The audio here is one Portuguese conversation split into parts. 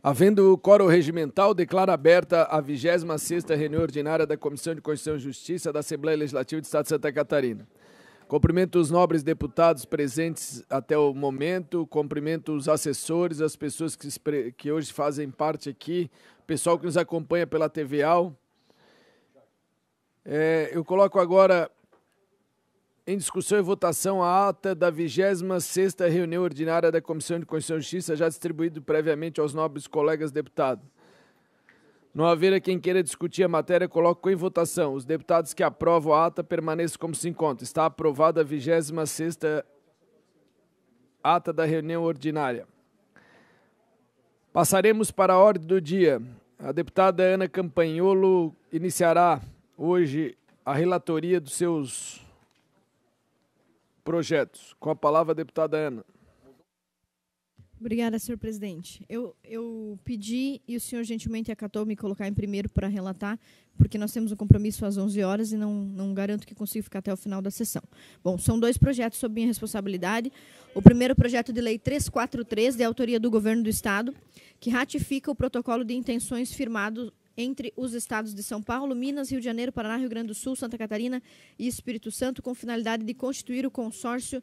Havendo quórum regimental, declaro aberta a 26ª reunião ordinária da Comissão de Constituição e Justiça da Assembleia Legislativa do Estado de Santa Catarina. Cumprimento os nobres deputados presentes até o momento, cumprimento os assessores, as pessoas que hoje fazem parte aqui, pessoal que nos acompanha pela TVAL. Eu coloco agora em discussão e votação a ata da 26ª reunião ordinária da Comissão de Constituição e Justiça, já distribuído previamente aos nobres colegas deputados. Não haver quem queira discutir a matéria, coloco em votação. Os deputados que aprovam a ata permaneçam como se encontra. Está aprovada a 26ª ata da reunião ordinária. Passaremos para a ordem do dia. A deputada Ana Campagnolo iniciará hoje a relatoria dos seus projetos. Com a palavra, a deputada Ana. Obrigada, senhor presidente. Eu pedi e o senhor gentilmente acatou me colocar em primeiro para relatar, porque nós temos um compromisso às 11 horas e não garanto que consiga ficar até o final da sessão. Bom, são dois projetos sob minha responsabilidade. O primeiro, projeto de lei 343, de autoria do Governo do Estado, que ratifica o protocolo de intenções firmado entre os estados de São Paulo, Minas, Rio de Janeiro, Paraná, Rio Grande do Sul, Santa Catarina e Espírito Santo, com finalidade de constituir o consórcio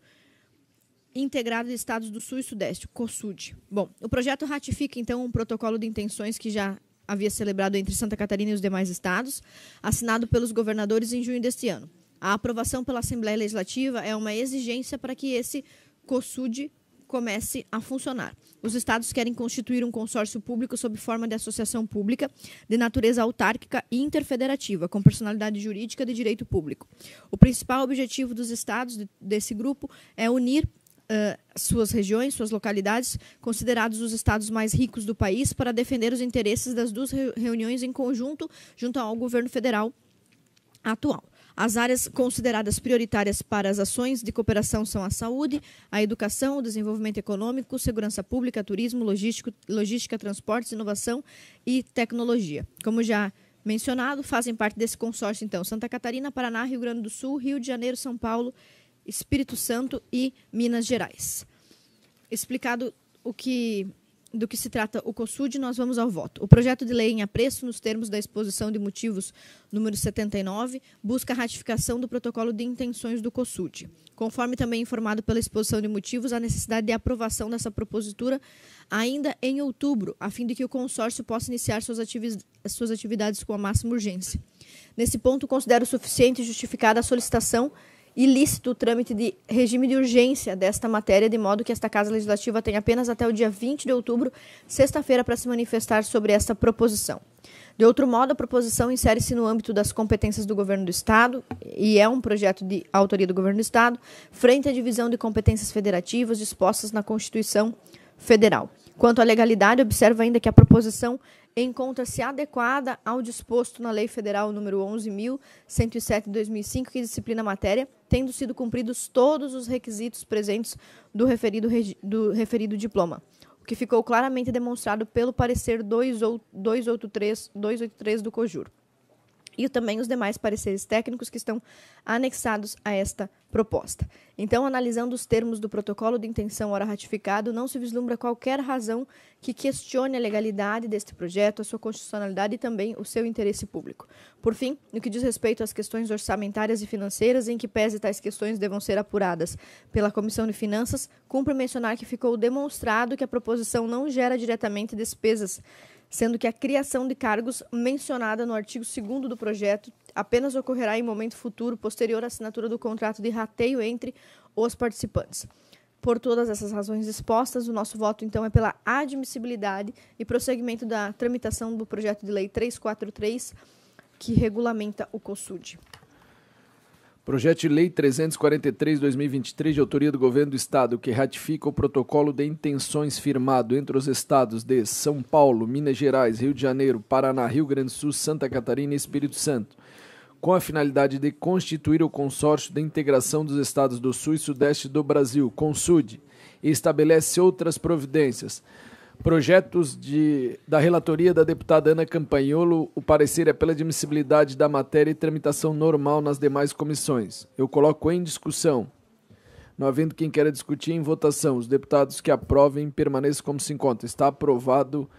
integrado de estados do Sul e Sudeste, o COSUD. Bom, o projeto ratifica, então, um protocolo de intenções que já havia celebrado entre Santa Catarina e os demais estados, assinado pelos governadores em junho deste ano. A aprovação pela Assembleia Legislativa é uma exigência para que esse COSUD comece a funcionar. Os estados querem constituir um consórcio público sob forma de associação pública de natureza autárquica e interfederativa, com personalidade jurídica de direito público. O principal objetivo dos estados desse grupo é unir suas regiões, suas localidades, considerados os estados mais ricos do país, para defender os interesses das duas reuniões em conjunto, junto ao governo federal atual. As áreas consideradas prioritárias para as ações de cooperação são a saúde, a educação, o desenvolvimento econômico, segurança pública, turismo, logística, transportes, inovação e tecnologia. Como já mencionado, fazem parte desse consórcio, então, Santa Catarina, Paraná, Rio Grande do Sul, Rio de Janeiro, São Paulo, Espírito Santo e Minas Gerais. Explicado do que se trata o COSUD, nós vamos ao voto. O projeto de lei em apreço, nos termos da exposição de motivos número 79, busca a ratificação do protocolo de intenções do COSUD. Conforme também informado pela exposição de motivos, a necessidade de aprovação dessa propositura ainda em outubro, a fim de que o consórcio possa iniciar suas atividades com a máxima urgência. Nesse ponto, considero suficiente e justificada a solicitação ilícito o trâmite de regime de urgência desta matéria, de modo que esta Casa Legislativa tem apenas até o dia 20 de outubro, sexta-feira, para se manifestar sobre esta proposição. De outro modo, a proposição insere-se no âmbito das competências do Governo do Estado e é um projeto de autoria do Governo do Estado, frente à divisão de competências federativas dispostas na Constituição Federal. Quanto à legalidade, observa ainda que a proposição encontra-se adequada ao disposto na Lei Federal número 11.107 de 2005, que disciplina a matéria, tendo sido cumpridos todos os requisitos presentes do referido diploma, o que ficou claramente demonstrado pelo parecer 283 do COJUR. E também os demais pareceres técnicos que estão anexados a esta proposta. Então, analisando os termos do protocolo de intenção ora ratificado, não se vislumbra qualquer razão que questione a legalidade deste projeto, a sua constitucionalidade e também o seu interesse público. Por fim, no que diz respeito às questões orçamentárias e financeiras, em que pese tais questões devam ser apuradas pela Comissão de Finanças, cumpre mencionar que ficou demonstrado que a proposição não gera diretamente despesas, sendo que a criação de cargos mencionada no artigo 2º do projeto apenas ocorrerá em momento futuro, posterior à assinatura do contrato de rateio entre os participantes. Por todas essas razões expostas, o nosso voto, então, é pela admissibilidade e prosseguimento da tramitação do projeto de lei 343, que regulamenta o COSUD. Projeto de Lei 343/2023, de autoria do Governo do Estado, que ratifica o protocolo de intenções firmado entre os estados de São Paulo, Minas Gerais, Rio de Janeiro, Paraná, Rio Grande do Sul, Santa Catarina e Espírito Santo, com a finalidade de constituir o Consórcio de Integração dos Estados do Sul e Sudeste do Brasil, CONSUD, e estabelece outras providências. Projetos da relatoria da deputada Ana Campagnolo, o parecer é pela admissibilidade da matéria e tramitação normal nas demais comissões. Eu coloco em discussão. Não havendo quem queira discutir, em votação. Os deputados que aprovem permaneçam como se encontra. Está aprovado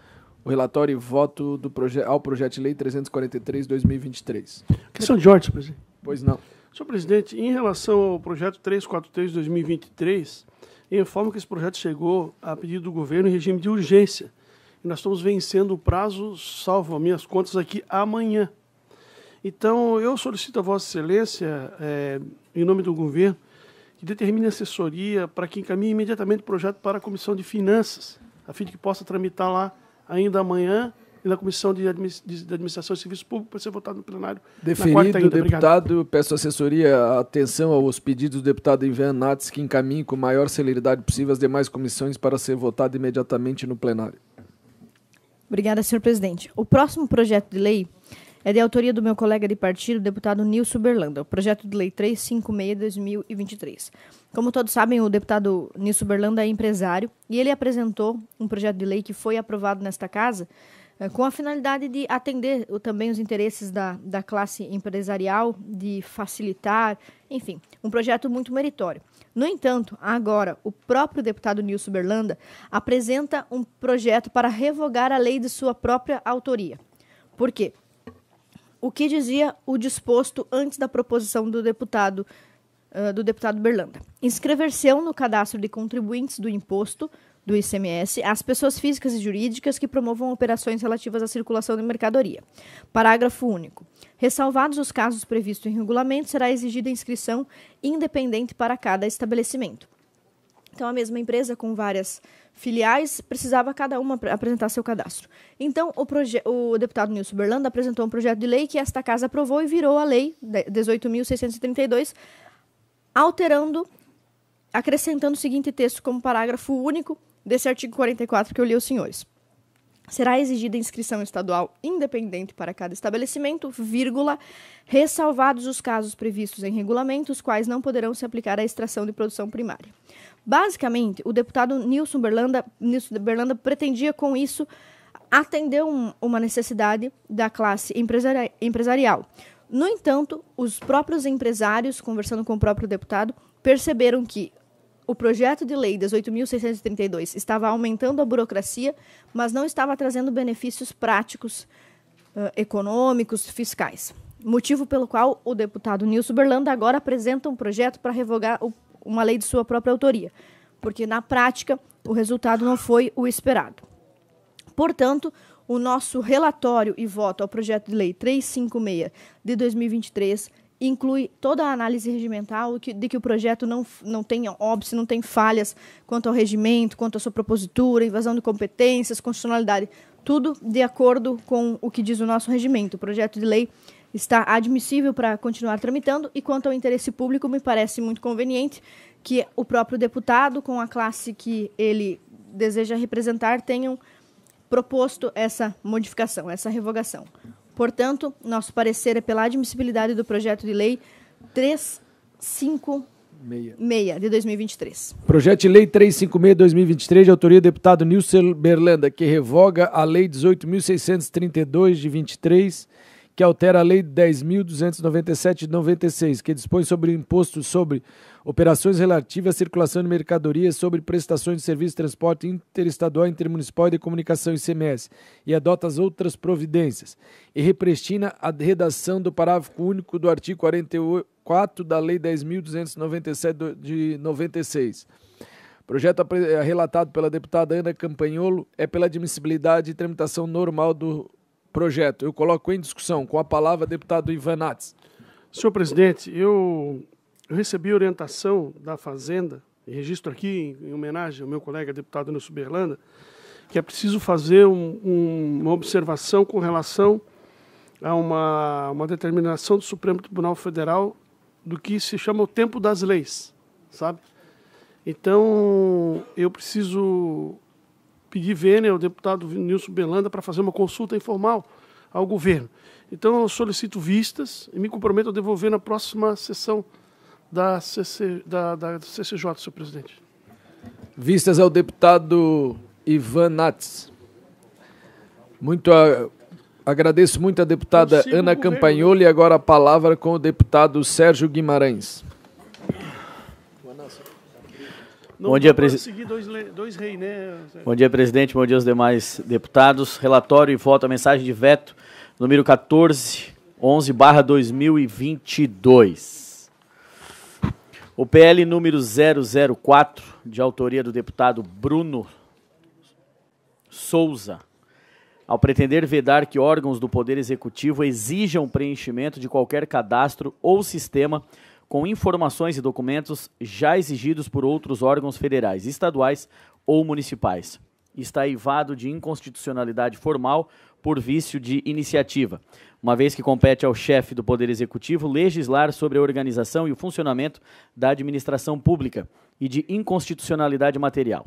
o relatório e voto ao projeto de lei 343/2023. Questão de ordem, senhor presidente. Pois não. Senhor presidente, em relação ao projeto 343/2023, eu informo que esse projeto chegou a pedido do governo em regime de urgência. E nós estamos vencendo o prazo, salvo as minhas contas aqui, amanhã. Então, eu solicito a Vossa Excelência, em nome do governo, que determine a assessoria para que encaminhe imediatamente o projeto para a Comissão de Finanças, a fim de que possa tramitar lá ainda amanhã e na Comissão de Administração e Serviço Público para ser votado no plenário. Deferido, deputado, obrigado. Peço assessoria, atenção aos pedidos do deputado Ivan Nats, que encaminhe com maior celeridade possível as demais comissões para ser votado imediatamente no plenário. Obrigada, senhor presidente. O próximo projeto de lei é de autoria do meu colega de partido, o deputado Nilson Berlanda, o projeto de lei 356/2023. Como todos sabem, o deputado Nilson Berlanda é empresário e ele apresentou um projeto de lei que foi aprovado nesta casa com a finalidade de atender também os interesses da classe empresarial, de facilitar, enfim, um projeto muito meritório. No entanto, agora, o próprio deputado Nilson Berlanda apresenta um projeto para revogar a lei de sua própria autoria. Por quê? O que dizia o disposto antes da proposição do deputado Berlanda? Inscrever-se no cadastro de contribuintes do imposto do ICMS as pessoas físicas e jurídicas que promovam operações relativas à circulação de mercadoria. Parágrafo único. Ressalvados os casos previstos em regulamento, será exigida inscrição independente para cada estabelecimento. Então, a mesma empresa com várias filiais precisava cada uma apresentar seu cadastro. Então, o deputado Nilson Berlanda apresentou um projeto de lei que esta casa aprovou e virou a lei 18.632, acrescentando o seguinte texto como parágrafo único desse artigo 44 que eu li aos senhores. Será exigida inscrição estadual independente para cada estabelecimento, vírgula, ressalvados os casos previstos em regulamento, os quais não poderão se aplicar à extração de produção primária. Basicamente, o deputado Nilson Berlanda pretendia com isso atender uma necessidade da classe empresarial. No entanto, os próprios empresários, conversando com o próprio deputado, perceberam que o projeto de lei 18.632 estava aumentando a burocracia, mas não estava trazendo benefícios práticos, econômicos, fiscais. Motivo pelo qual o deputado Nilson Berlanda agora apresenta um projeto para revogar uma lei de sua própria autoria, porque na prática o resultado não foi o esperado. Portanto, o nosso relatório e voto ao projeto de lei 356 de 2023 inclui toda a análise regimental de que o projeto não tem óbice, não tem falhas quanto ao regimento, quanto à sua propositura, invasão de competências, constitucionalidade, tudo de acordo com o que diz o nosso regimento. O projeto de lei está admissível para continuar tramitando e quanto ao interesse público, me parece muito conveniente que o próprio deputado, com a classe que ele deseja representar, tenham proposto essa modificação, essa revogação. Portanto, nosso parecer é pela admissibilidade do projeto de lei 356 de 2023. Projeto de lei 356/2023, de autoria do deputado Nilson Berlanda, que revoga a lei 18.632 de 23, que altera a lei 10.297 de 96, que dispõe sobre o imposto sobre operações relativas à circulação de mercadorias, sobre prestações de serviço de transporte interestadual, intermunicipal e de comunicação ICMS, e adota as outras providências, e represtina a redação do parágrafo único do artigo 44 da lei 10.297 de 96. Projeto relatado pela deputada Ana Campagnolo é pela admissibilidade e tramitação normal do projeto. Eu coloco em discussão com a palavra deputado Ivan Nats. Senhor presidente, eu recebi orientação da Fazenda, e registro aqui em homenagem ao meu colega deputado Nilson Berlanda, que é preciso fazer uma observação com relação a uma determinação do Supremo Tribunal Federal do que se chama o tempo das leis, sabe? Então, eu preciso pedir vênia ao deputado Nilson Berlanda para fazer uma consulta informal ao governo. Então, eu solicito vistas e me comprometo a devolver na próxima sessão da CCJ, senhor presidente. Vistas ao deputado Ivan Nats. Agradeço muito a deputada Ana Campagnolo e agora a palavra com o deputado Sérgio Guimarães. Bom dia, seguir dois reis, né? Bom dia, presidente. Bom dia aos demais deputados. Relatório e voto a mensagem de veto número 1411/2022. O PL número 004, de autoria do deputado Bruno Souza, ao pretender vedar que órgãos do Poder Executivo exijam preenchimento de qualquer cadastro ou sistema com informações e documentos já exigidos por outros órgãos federais, estaduais ou municipais. Está eivado de inconstitucionalidade formal por vício de iniciativa, uma vez que compete ao chefe do Poder Executivo legislar sobre a organização e o funcionamento da administração pública e de inconstitucionalidade material,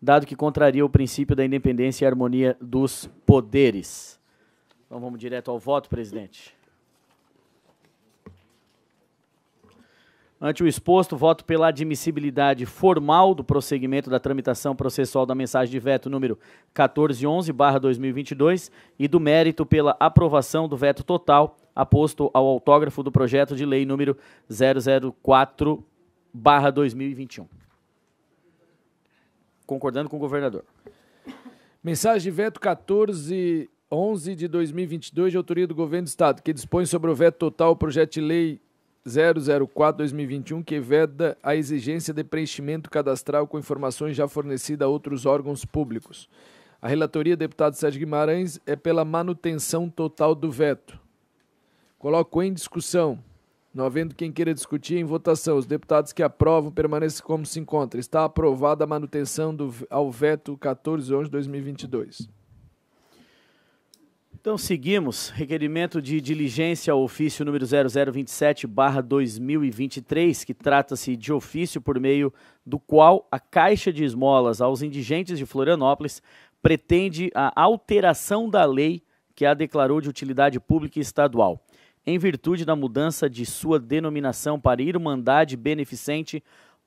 dado que contraria o princípio da independência e harmonia dos poderes. Então vamos direto ao voto, presidente. Ante o exposto, voto pela admissibilidade formal do prosseguimento da tramitação processual da mensagem de veto número 1411/2022 e do mérito pela aprovação do veto total aposto ao autógrafo do projeto de lei número 004/2021. Concordando com o governador. Mensagem de veto 1411 de 2022, de autoria do Governo do Estado, que dispõe sobre o veto total ao projeto de lei 004/2021, que veda a exigência de preenchimento cadastral com informações já fornecidas a outros órgãos públicos. A relatoria, deputado Sérgio Guimarães, é pela manutenção total do veto. Coloco em discussão. Não havendo quem queira discutir, em votação. Os deputados que aprovam permanecem como se encontra. Está aprovada a manutenção ao veto 1411/2022. Então, seguimos. Requerimento de diligência ao ofício número 0027/2023, que trata-se de ofício por meio do qual a Caixa de Esmolas aos indigentes de Florianópolis pretende a alteração da lei que a declarou de utilidade pública estadual, em virtude da mudança de sua denominação para Irmandade Beneficente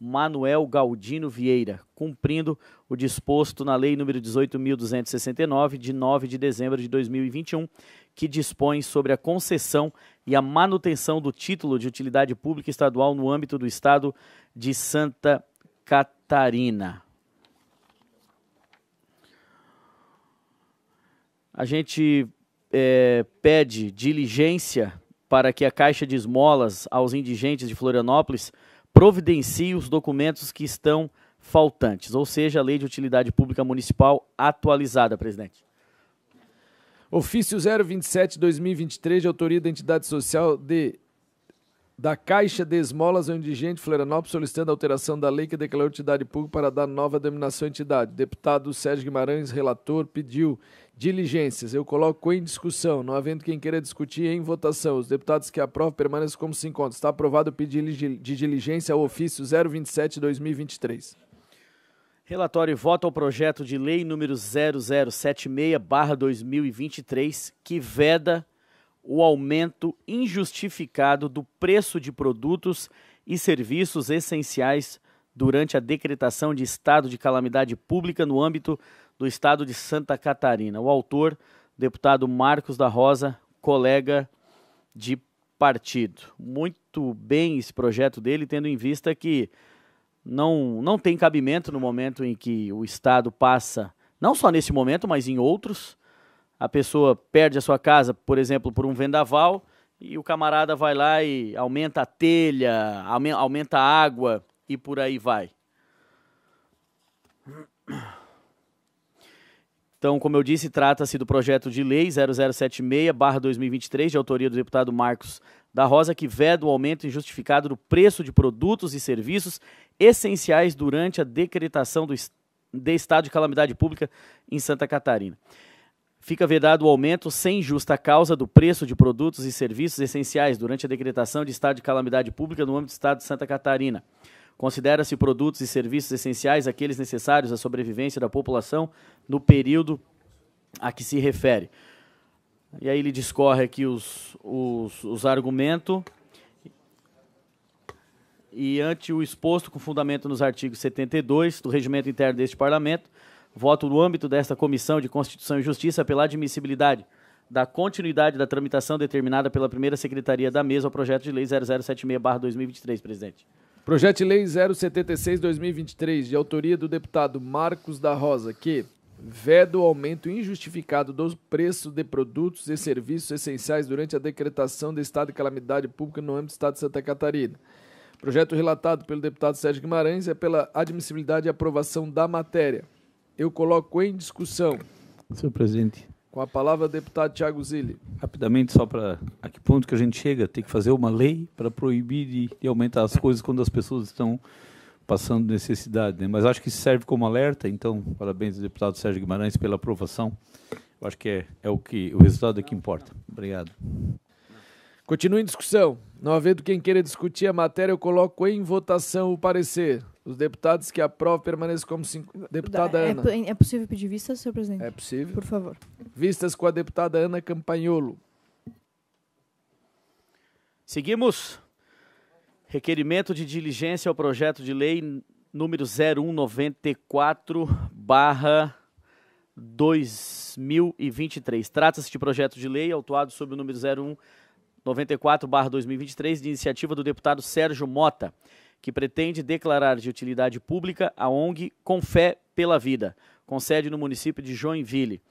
Manuel Galdino Vieira, cumprindo o disposto na Lei nº 18.269, de 9 de dezembro de 2021, que dispõe sobre a concessão e a manutenção do título de utilidade pública estadual no âmbito do Estado de Santa Catarina. A gente pede diligência para que a Caixa de Esmolas aos indigentes de Florianópolis providencie os documentos que estão faltantes, ou seja, a Lei de Utilidade Pública Municipal atualizada, presidente. Ofício 027/2023, de autoria da entidade social da Caixa de Esmolas ao indigente Florianópolis, solicitando a alteração da lei que declarou utilidade pública para dar nova denominação à entidade. Deputado Sérgio Guimarães, relator, pediu diligências. Eu coloco em discussão. Não havendo quem queira discutir, em votação. Os deputados que aprovam permanecem como se encontram. Está aprovado o pedido de diligência ao ofício 027/2023. Relatório e voto ao projeto de lei número 0076/2023, que veda o aumento injustificado do preço de produtos e serviços essenciais durante a decretação de estado de calamidade pública no âmbito do Estado de Santa Catarina. O autor, deputado Marcos da Rosa, colega de partido. Muito bem esse projeto dele, tendo em vista que não tem cabimento no momento em que o Estado passa, não só nesse momento, mas em outros. A pessoa perde a sua casa, por exemplo, por um vendaval, e o camarada vai lá e aumenta a telha, aumenta a água e por aí vai. Então, como eu disse, trata-se do projeto de lei 0076/2023, de autoria do deputado Marcos da Rosa, que veda o aumento injustificado do preço de produtos e serviços essenciais durante a decretação de estado de calamidade pública em Santa Catarina. Fica vedado o aumento sem justa causa do preço de produtos e serviços essenciais durante a decretação de estado de calamidade pública no âmbito do Estado de Santa Catarina. Considera-se produtos e serviços essenciais aqueles necessários à sobrevivência da população no período a que se refere. E aí ele discorre aqui os argumentos. E ante o exposto com fundamento nos artigos 72 do Regimento Interno deste Parlamento, voto no âmbito desta Comissão de Constituição e Justiça pela admissibilidade da continuidade da tramitação determinada pela primeira Secretaria da Mesa ao projeto de lei 0076/2023, presidente. Projeto de Lei 076/2023, de autoria do deputado Marcos da Rosa, que veda o aumento injustificado dos preços de produtos e serviços essenciais durante a decretação de estado de calamidade pública no âmbito do estado de Santa Catarina. Projeto relatado pelo deputado Sérgio Guimarães é pela admissibilidade e aprovação da matéria. Eu coloco em discussão. Senhor presidente. Com a palavra, deputado Thiago Zilli. Rapidamente, só para a que ponto que a gente chega, tem que fazer uma lei para proibir de aumentar as coisas quando as pessoas estão passando necessidade, né? Mas acho que serve como alerta, então, parabéns ao deputado Sérgio Guimarães pela aprovação. Eu acho que o resultado é que importa. Obrigado. Continua em discussão. Não havendo quem queira discutir a matéria, eu coloco em votação o parecer. Os deputados que aprovam permaneçam como... Deputada Ana. É possível pedir vistas, senhor presidente? É possível. Por favor. Vistas com a deputada Ana Campagnolo. Seguimos. Requerimento de diligência ao projeto de lei número 0194/2023. Trata-se de projeto de lei autuado sob o número 0194/2023, de iniciativa do deputado Sérgio Mota, que pretende declarar de utilidade pública a ONG Com Fé pela Vida, com sede no município de Joinville,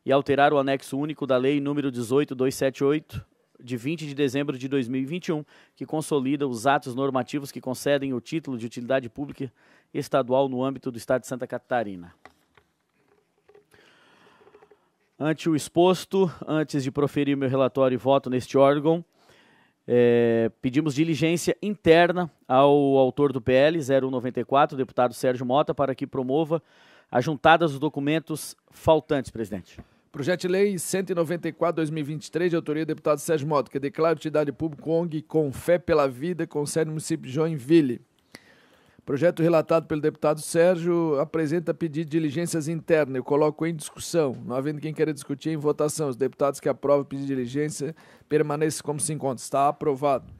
e alterar o anexo único da lei número 18278, de 20 de dezembro de 2021, que consolida os atos normativos que concedem o título de utilidade pública estadual no âmbito do estado de Santa Catarina. Ante o exposto, antes de proferir meu relatório e voto neste órgão, pedimos diligência interna ao autor do PL 0194, deputado Sérgio Mota, para que promova a juntada dos documentos faltantes, presidente. Projeto de Lei 194/2023, de autoria do deputado Sérgio Mota, que declara utilidade pública ONG Com Fé pela Vida, com sede no município de Joinville. Projeto relatado pelo deputado Sérgio apresenta pedido de diligências internas. Eu coloco em discussão. Não havendo quem queira discutir, em votação. Os deputados que aprovam o pedido de diligência permaneçam como se encontra. Está aprovado.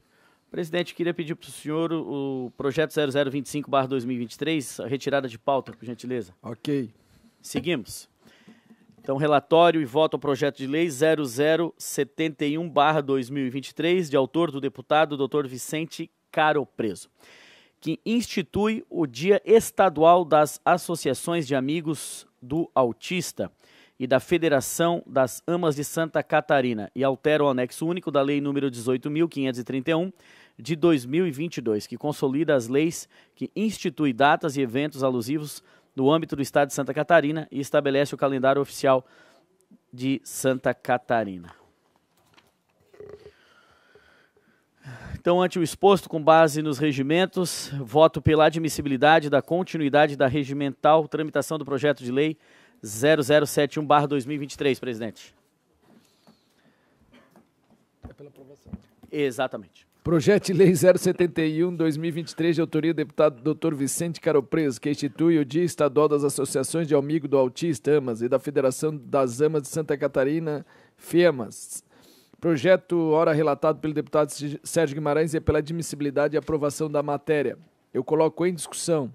Presidente, queria pedir para o senhor o projeto 0025/2023, a retirada de pauta, por gentileza. Ok. Seguimos. Então, relatório e voto ao projeto de lei 0071/2023, de autor do deputado Dr. Vicente Caro Preso, que institui o Dia Estadual das Associações de Amigos do Autista e da Federação das Amas de Santa Catarina e altera o anexo único da Lei nº 18.531, de 2022, que consolida as leis que instituem datas e eventos alusivos no âmbito do Estado de Santa Catarina e estabelece o calendário oficial de Santa Catarina. Então, ante o exposto, com base nos regimentos, voto pela admissibilidade da continuidade da regimental tramitação do projeto de lei 0071/2023, presidente. É pela aprovação. Exatamente. Projeto de Lei 071/2023, de autoria do deputado Dr. Vicente Caro Preso, que institui o Dia Estadual das Associações de Amigos do Autista, AMAS, e da Federação das Amas de Santa Catarina, FEAMAS. Projeto, ora relatado pelo deputado Sérgio Guimarães, é pela admissibilidade e aprovação da matéria. Eu coloco em discussão.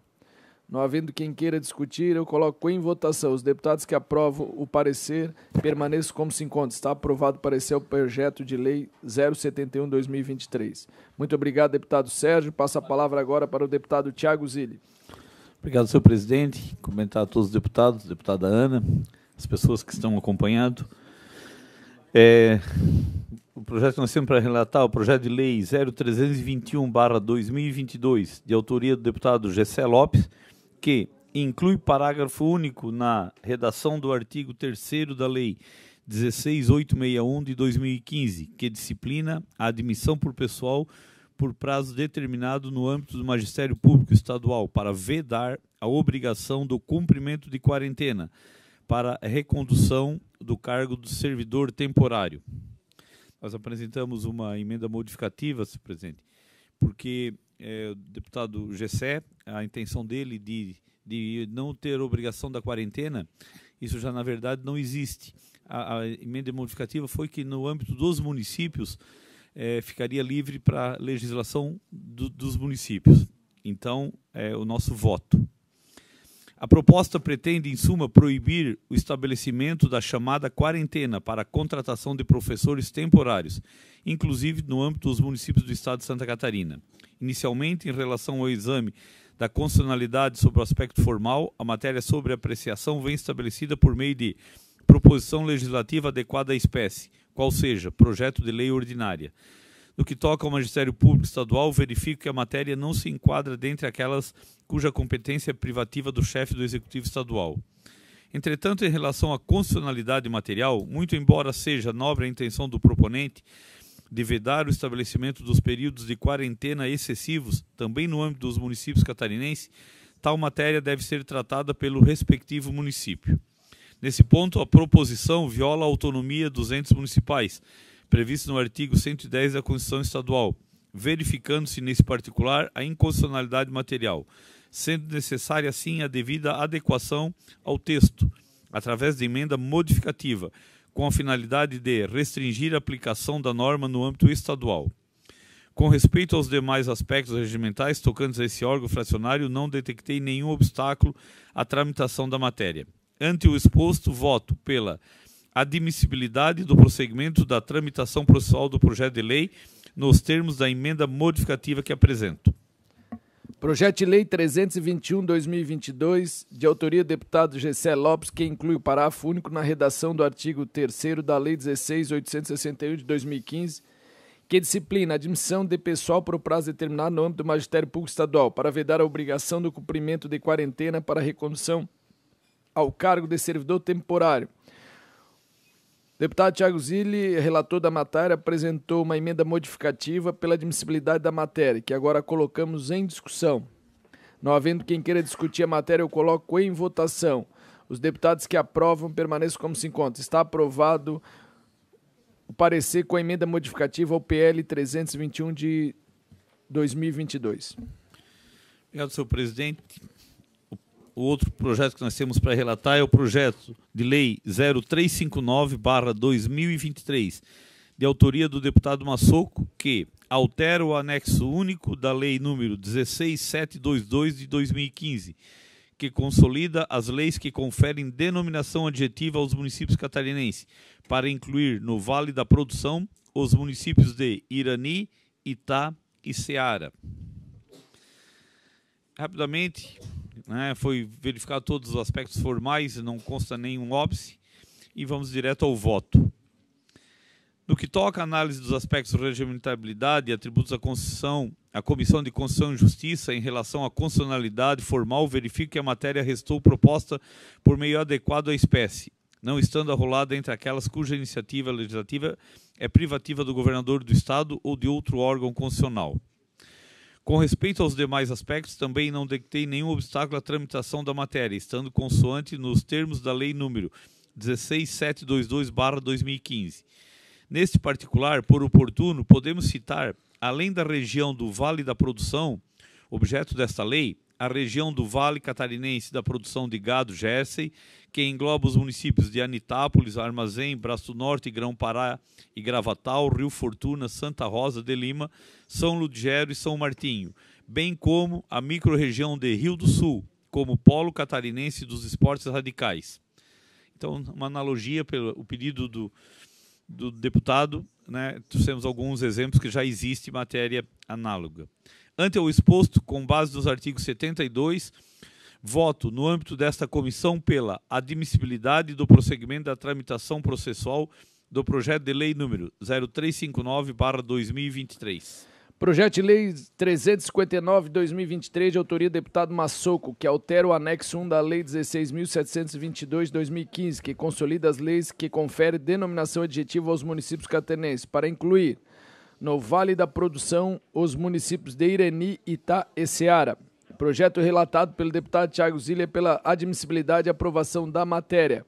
Não havendo quem queira discutir, eu coloco em votação. Os deputados que aprovam o parecer permaneçam como se encontra. Está aprovado o parecer ao projeto de lei 071/2023. Muito obrigado, deputado Sérgio. Passo a palavra agora para o deputado Thiago Zilli. Obrigado, senhor presidente. Comentar a todos os deputados, deputada Ana, as pessoas que estão acompanhando. O projeto que nós temos para relatar, o projeto de lei 0321/2022, de autoria do deputado Gessé Lopes, que inclui parágrafo único na redação do artigo 3º da Lei 16861 de 2015, que disciplina a admissão por pessoal por prazo determinado no âmbito do Magistério Público Estadual para vedar a obrigação do cumprimento de quarentena para a recondução do cargo do servidor temporário. Nós apresentamos uma emenda modificativa, senhor presidente, porque o deputado Gessé, a intenção dele de não ter obrigação da quarentena, isso já na verdade não existe. A emenda modificativa foi que no âmbito dos municípios ficaria livre para a legislação dos municípios. Então, o nosso voto. A proposta pretende, em suma, proibir o estabelecimento da chamada quarentena para a contratação de professores temporários, inclusive no âmbito dos municípios do estado de Santa Catarina. Inicialmente, em relação ao exame da constitucionalidade sobre o aspecto formal, a matéria sobre apreciação vem estabelecida por meio de proposição legislativa adequada à espécie, qual seja, projeto de lei ordinária. No que toca ao Magistério Público Estadual, verifico que a matéria não se enquadra dentre aquelas cuja competência é privativa do chefe do Executivo Estadual. Entretanto, em relação à constitucionalidade material, muito embora seja nobre a intenção do proponente de vedar o estabelecimento dos períodos de quarentena excessivos, também no âmbito dos municípios catarinenses, tal matéria deve ser tratada pelo respectivo município. Nesse ponto, a proposição viola a autonomia dos entes municipais, previsto no artigo 110 da Constituição Estadual, verificando-se nesse particular a inconstitucionalidade material, sendo necessária, assim, a devida adequação ao texto, através de emenda modificativa, com a finalidade de restringir a aplicação da norma no âmbito estadual. Com respeito aos demais aspectos regimentais tocantes a esse órgão fracionário, não detectei nenhum obstáculo à tramitação da matéria. Ante o exposto, voto pela admissibilidade do prosseguimento da tramitação processual do projeto de lei nos termos da emenda modificativa que apresento. Projeto de Lei 321/2022, de autoria do deputado Gessé Lopes, que inclui o parágrafo único na redação do artigo 3º da Lei 16.861 de 2015, que disciplina a admissão de pessoal por prazo determinado no âmbito do Magistério Público Estadual, para vedar a obrigação do cumprimento de quarentena para recondução ao cargo de servidor temporário. O deputado Thiago Zilli, relator da matéria, apresentou uma emenda modificativa pela admissibilidade da matéria, que agora colocamos em discussão. Não havendo quem queira discutir a matéria, eu coloco em votação. Os deputados que aprovam permaneçam como se encontra. Está aprovado o parecer com a emenda modificativa ao PL 321 de 2022. Obrigado, senhor presidente. O outro projeto que nós temos para relatar é o projeto de lei 0359/2023, de autoria do deputado Massoco, que altera o anexo único da lei número 16722 de 2015, que consolida as leis que conferem denominação adjetiva aos municípios catarinenses, para incluir no Vale da Produção os municípios de Irani, Itá e Ceará. Rapidamente, foi verificado todos os aspectos formais, não consta nenhum óbice, e vamos direto ao voto. No que toca à análise dos aspectos de regimentabilidade e atributos à Constituição, a Comissão de Constituição e Justiça, em relação à constitucionalidade formal, verifica que a matéria restou proposta por meio adequado à espécie, não estando arrolada entre aquelas cuja iniciativa legislativa é privativa do governador do Estado ou de outro órgão constitucional. Com respeito aos demais aspectos, também não detectei nenhum obstáculo à tramitação da matéria, estando consoante nos termos da Lei número 16722/2015. Neste particular, por oportuno, podemos citar, além da região do Vale da Produção, objeto desta lei, a região do Vale Catarinense da Produção de Gado Jersey, que engloba os municípios de Anitápolis, Armazém, Braço do Norte, Grão-Pará e Gravatal, Rio Fortuna, Santa Rosa de Lima, São Ludgero e São Martinho, bem como a microrregião de Rio do Sul, como polo catarinense dos esportes radicais. Então, uma analogia pelo pedido do deputado, trouxemos alguns exemplos que já existe matéria análoga. Ante o exposto, com base nos artigos 72, voto no âmbito desta comissão pela admissibilidade do prosseguimento da tramitação processual do projeto de lei número 0359/2023. Projeto de Lei 359/2023, de autoria do deputado Massoco, que altera o anexo 1 da Lei 16.722 de 2015, que consolida as leis que conferem denominação adjetiva aos municípios catarinenses, para incluir no Vale da Produção os municípios de Irani, Itá e Ceará. Projeto relatado pelo deputado Thiago Zilli pela admissibilidade e aprovação da matéria.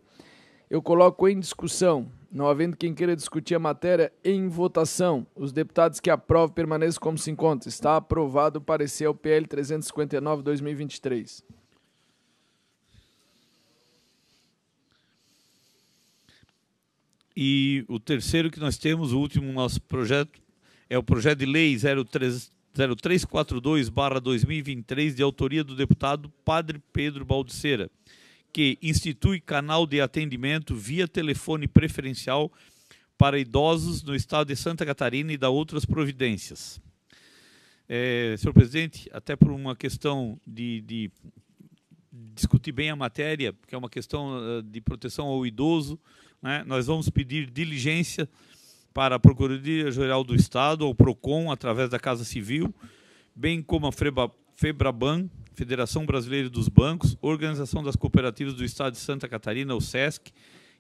Eu coloco em discussão. Não havendo quem queira discutir a matéria, em votação. Os deputados que aprovam permaneçam como se encontram. Está aprovado o parecer ao PL 359/2023. E o terceiro que nós temos, o último nosso projeto, é o projeto de lei 0342/2023, de autoria do deputado Padre Pedro Baldiceira, que institui canal de atendimento via telefone preferencial para idosos no estado de Santa Catarina e dá outras providências. Senhor presidente, até por uma questão de discutir bem a matéria, que é uma questão de proteção ao idoso, né, nós vamos pedir diligência para a Procuradoria-Geral do Estado, ou PROCON, através da Casa Civil, bem como a FEBRABAN, Federação Brasileira dos Bancos, Organização das Cooperativas do Estado de Santa Catarina, o SESC,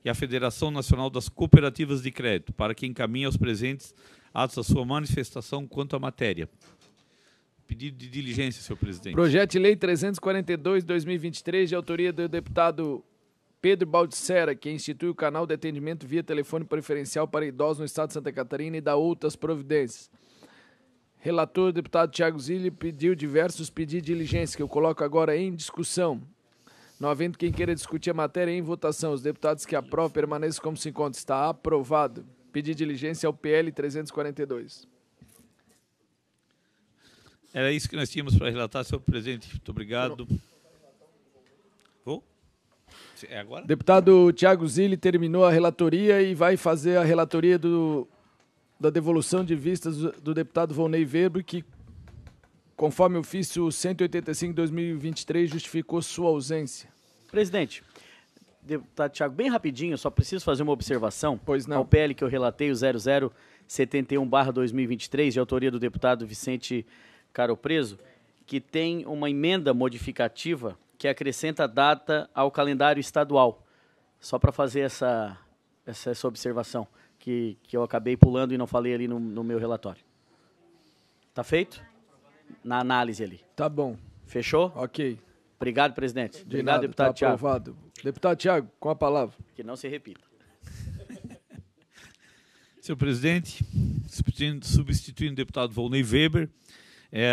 e a Federação Nacional das Cooperativas de Crédito, para que encaminhe aos presentes atos da sua manifestação quanto à matéria. Pedido de diligência, senhor presidente. Projeto de Lei 342/2023, de autoria do deputado Pedro Baldiceira, que institui o canal de atendimento via telefone preferencial para idosos no estado de Santa Catarina e dá outras providências. Relator, deputado Thiago Zilli, pediu diversos pedidos de diligência, que eu coloco agora em discussão. Não havendo quem queira discutir a matéria em votação, os deputados que aprovam permaneçam como se encontra. Está aprovado. Pedido de diligência ao PL 342. Era isso que nós tínhamos para relatar, senhor presidente. Muito obrigado. É agora? Deputado Thiago Zilli terminou a relatoria e vai fazer a relatoria da devolução de vistas do deputado Volney Weber, que, conforme o ofício 185/2023, justificou sua ausência. Presidente, deputado Thiago, bem rapidinho, só preciso fazer uma observação. Pois não. Ao PL que eu relatei, o 0071/2023, de autoria do deputado Vicente Caro Preso, que tem uma emenda modificativa que acrescenta a data ao calendário estadual. Só para fazer essa observação, que eu acabei pulando e não falei ali no meu relatório. Tá feito? Na análise ali. Tá bom. Fechou? Ok. Obrigado, presidente. De Obrigado, nada, deputado tá Thiago. aprovado. Deputado Thiago, com a palavra. Que não se repita. Senhor presidente, substituindo o deputado Volney Weber,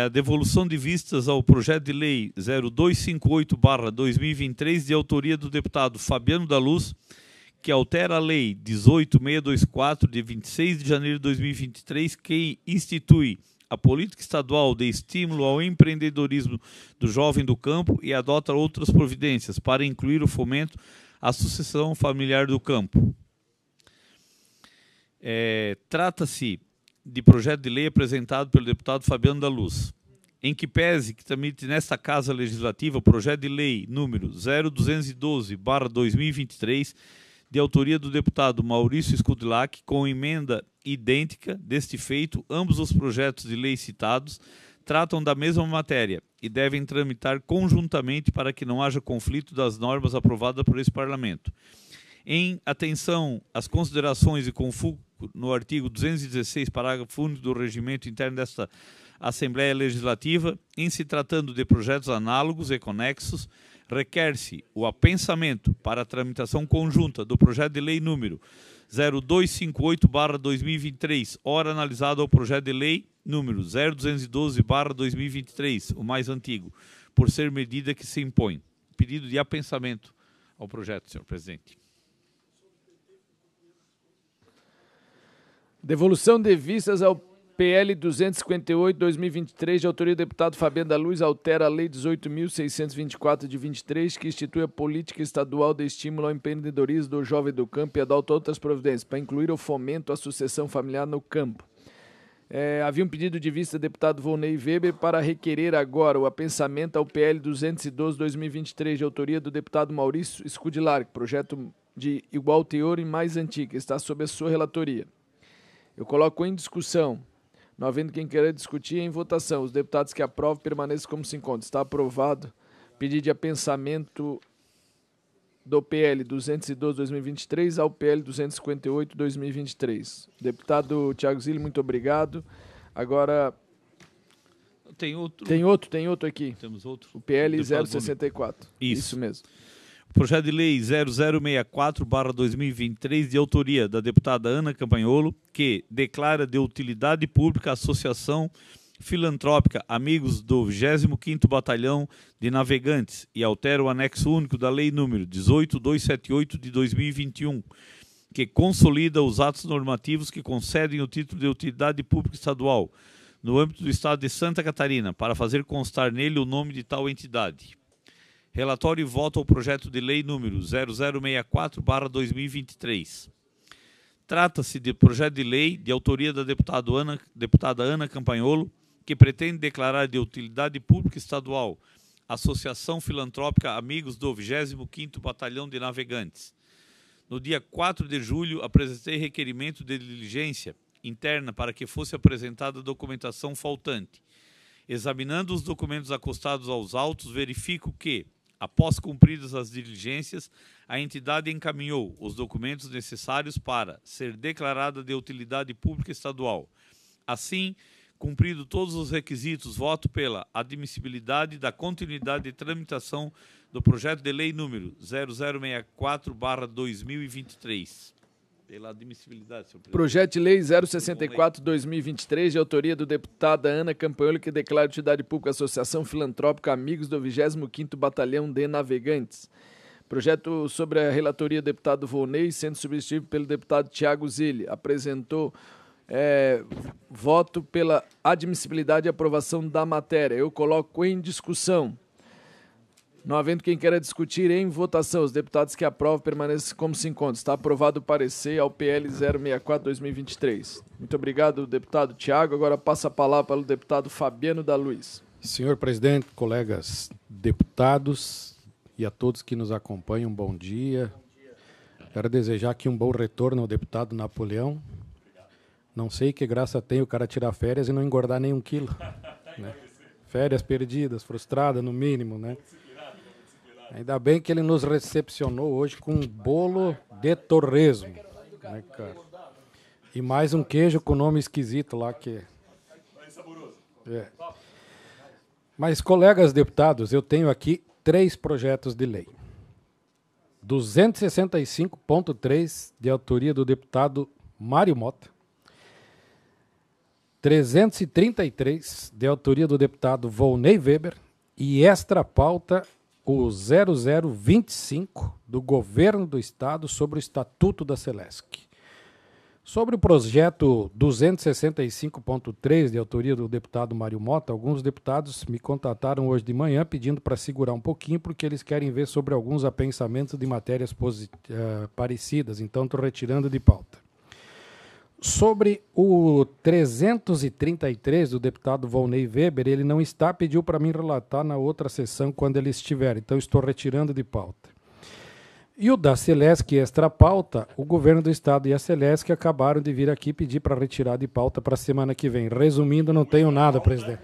a devolução de vistas ao projeto de lei 0258/2023, de autoria do deputado Fabiano da Luz, que altera a lei 18624, de 26 de janeiro de 2023, que institui a política estadual de estímulo ao empreendedorismo do jovem do campo e adota outras providências para incluir o fomento à sucessão familiar do campo. Trata-se de projeto de lei apresentado pelo deputado Fabiano da Luz, em que pese que tramite nesta Casa Legislativa o projeto de lei número 0212/2023, de autoria do deputado Maurício Scudlac, com emenda idêntica deste feito, ambos os projetos de lei citados tratam da mesma matéria e devem tramitar conjuntamente para que não haja conflito das normas aprovadas por esse Parlamento. Em atenção às considerações e confuso no artigo 216, parágrafo único do regimento interno desta Assembleia Legislativa, em se tratando de projetos análogos e conexos, requer-se o apensamento para a tramitação conjunta do projeto de lei número 0258/2023, ora analisado ao projeto de lei número 0212/2023, o mais antigo, por ser medida que se impõe. Pedido de apensamento ao projeto, senhor presidente. Devolução de vistas ao PL 258/2023, de autoria do deputado Fabiano da Luz, altera a Lei 18.624 de 23, que institui a política estadual de estímulo ao empreendedorismo do jovem do campo e adota outras providências para incluir o fomento à sucessão familiar no campo. Havia um pedido de vista do deputado Volney Weber para requerer agora o apensamento ao PL 212/2023, de autoria do deputado Maurício Scudlac, projeto de igual teor e mais antigo, está sob a sua relatoria. Eu coloco em discussão. Não havendo quem queira discutir, em votação. Os deputados que aprovam permaneçam como se encontram. Está aprovado. Pedido de apensamento do PL 212/2023 ao PL 258/2023. Deputado Thiago Zilli, muito obrigado. Agora... Tem outro? Tem outro aqui. Temos outro. O PL Deputado 064. Isso mesmo. Projeto de lei 0064/2023, de autoria da deputada Ana Campanholo, que declara de utilidade pública a Associação Filantrópica Amigos do 25º Batalhão de Navegantes e altera o anexo único da lei número 18278 de 2021, que consolida os atos normativos que concedem o título de utilidade pública estadual no âmbito do Estado de Santa Catarina, para fazer constar nele o nome de tal entidade. Relatório e voto ao projeto de lei número 0064/2023. Trata-se de projeto de lei de autoria da deputada Ana Campanholo, que pretende declarar de utilidade pública estadual a Associação Filantrópica Amigos do 25º Batalhão de Navegantes. No dia 4 de julho, apresentei requerimento de diligência interna para que fosse apresentada a documentação faltante. Examinando os documentos acostados aos autos, verifico que, após cumpridas as diligências, a entidade encaminhou os documentos necessários para ser declarada de utilidade pública estadual. Assim, cumprido todos os requisitos, voto pela admissibilidade da continuidade de tramitação do projeto de lei número 0064/2023. Pela admissibilidade, senhor presidente. Projeto de lei 064/2023, de autoria do deputada Ana Campanholo, que declara utilidade pública a Associação Filantrópica Amigos do 25º Batalhão de Navegantes. Projeto sobre a relatoria do deputado Volney, sendo substituído pelo deputado Tiago Zilli. Apresentou voto pela admissibilidade e aprovação da matéria. Eu coloco em discussão. Não havendo quem queira discutir, em votação, os deputados que aprovam permanecem como se encontram. Está aprovado o parecer ao PL 064/2023. Muito obrigado, deputado Tiago. Agora passa a palavra para o deputado Fabiano da Luz. Senhor presidente, colegas deputados e a todos que nos acompanham, bom dia. Quero desejar aqui um bom retorno ao deputado Napoleão. Não sei que graça tem o cara tirar férias e não engordar nem 1 quilo. Né? Férias perdidas, frustradas no mínimo, né? Ainda bem que ele nos recepcionou hoje com um bolo de torresmo, né, cara? E mais um queijo com nome esquisito lá que é. Mas, colegas deputados, eu tenho aqui 3 projetos de lei. 265.3, de autoria do deputado Mário Mota. 333, de autoria do deputado Volney Weber. E extra pauta, o 0025 do Governo do Estado sobre o Estatuto da Celesc. Sobre o projeto 265.3, de autoria do deputado Mário Mota, alguns deputados me contataram hoje de manhã pedindo para segurar um pouquinho, porque eles querem ver sobre alguns apensamentos de matérias parecidas, então estou retirando de pauta. Sobre o 333 do deputado Volney Weber, ele não está, pediu para mim relatar na outra sessão quando ele estiver, então estou retirando de pauta. E o da Celesc extra pauta, o governo do estado e a Celesc acabaram de vir aqui pedir para retirar de pauta para a semana que vem. Resumindo, não tenho nada, presidente.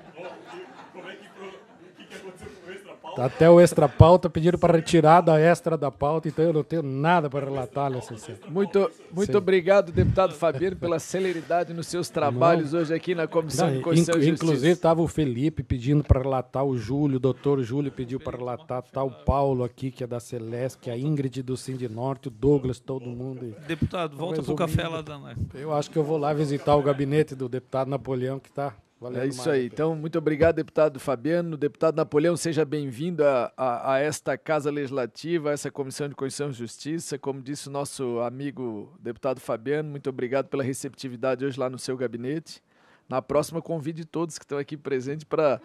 Até o extra pauta pediram para retirar da extra da pauta, então eu não tenho nada para relatar nessa sessão. Muito obrigado, deputado Fabiano, pela celeridade nos seus trabalhos hoje aqui na Comissão de Constituição e Justiça. Inclusive estava o Felipe pedindo para relatar, o Júlio, o doutor Júlio pediu para relatar, tá o Paulo aqui, que é da Celesc, a Ingrid do Sindinorte, o Douglas, todo mundo. Deputado, volta para o café lá da... Eu acho que eu vou lá visitar o gabinete do deputado Napoleão, que está... É isso aí. Então, muito obrigado, deputado Fabiano. Deputado Napoleão, seja bem-vindo a esta Casa Legislativa, a essa Comissão de Constituição e Justiça. Como disse o nosso amigo deputado Fabiano, muito obrigado pela receptividade hoje lá no seu gabinete. Na próxima, convide todos que estão aqui presentes para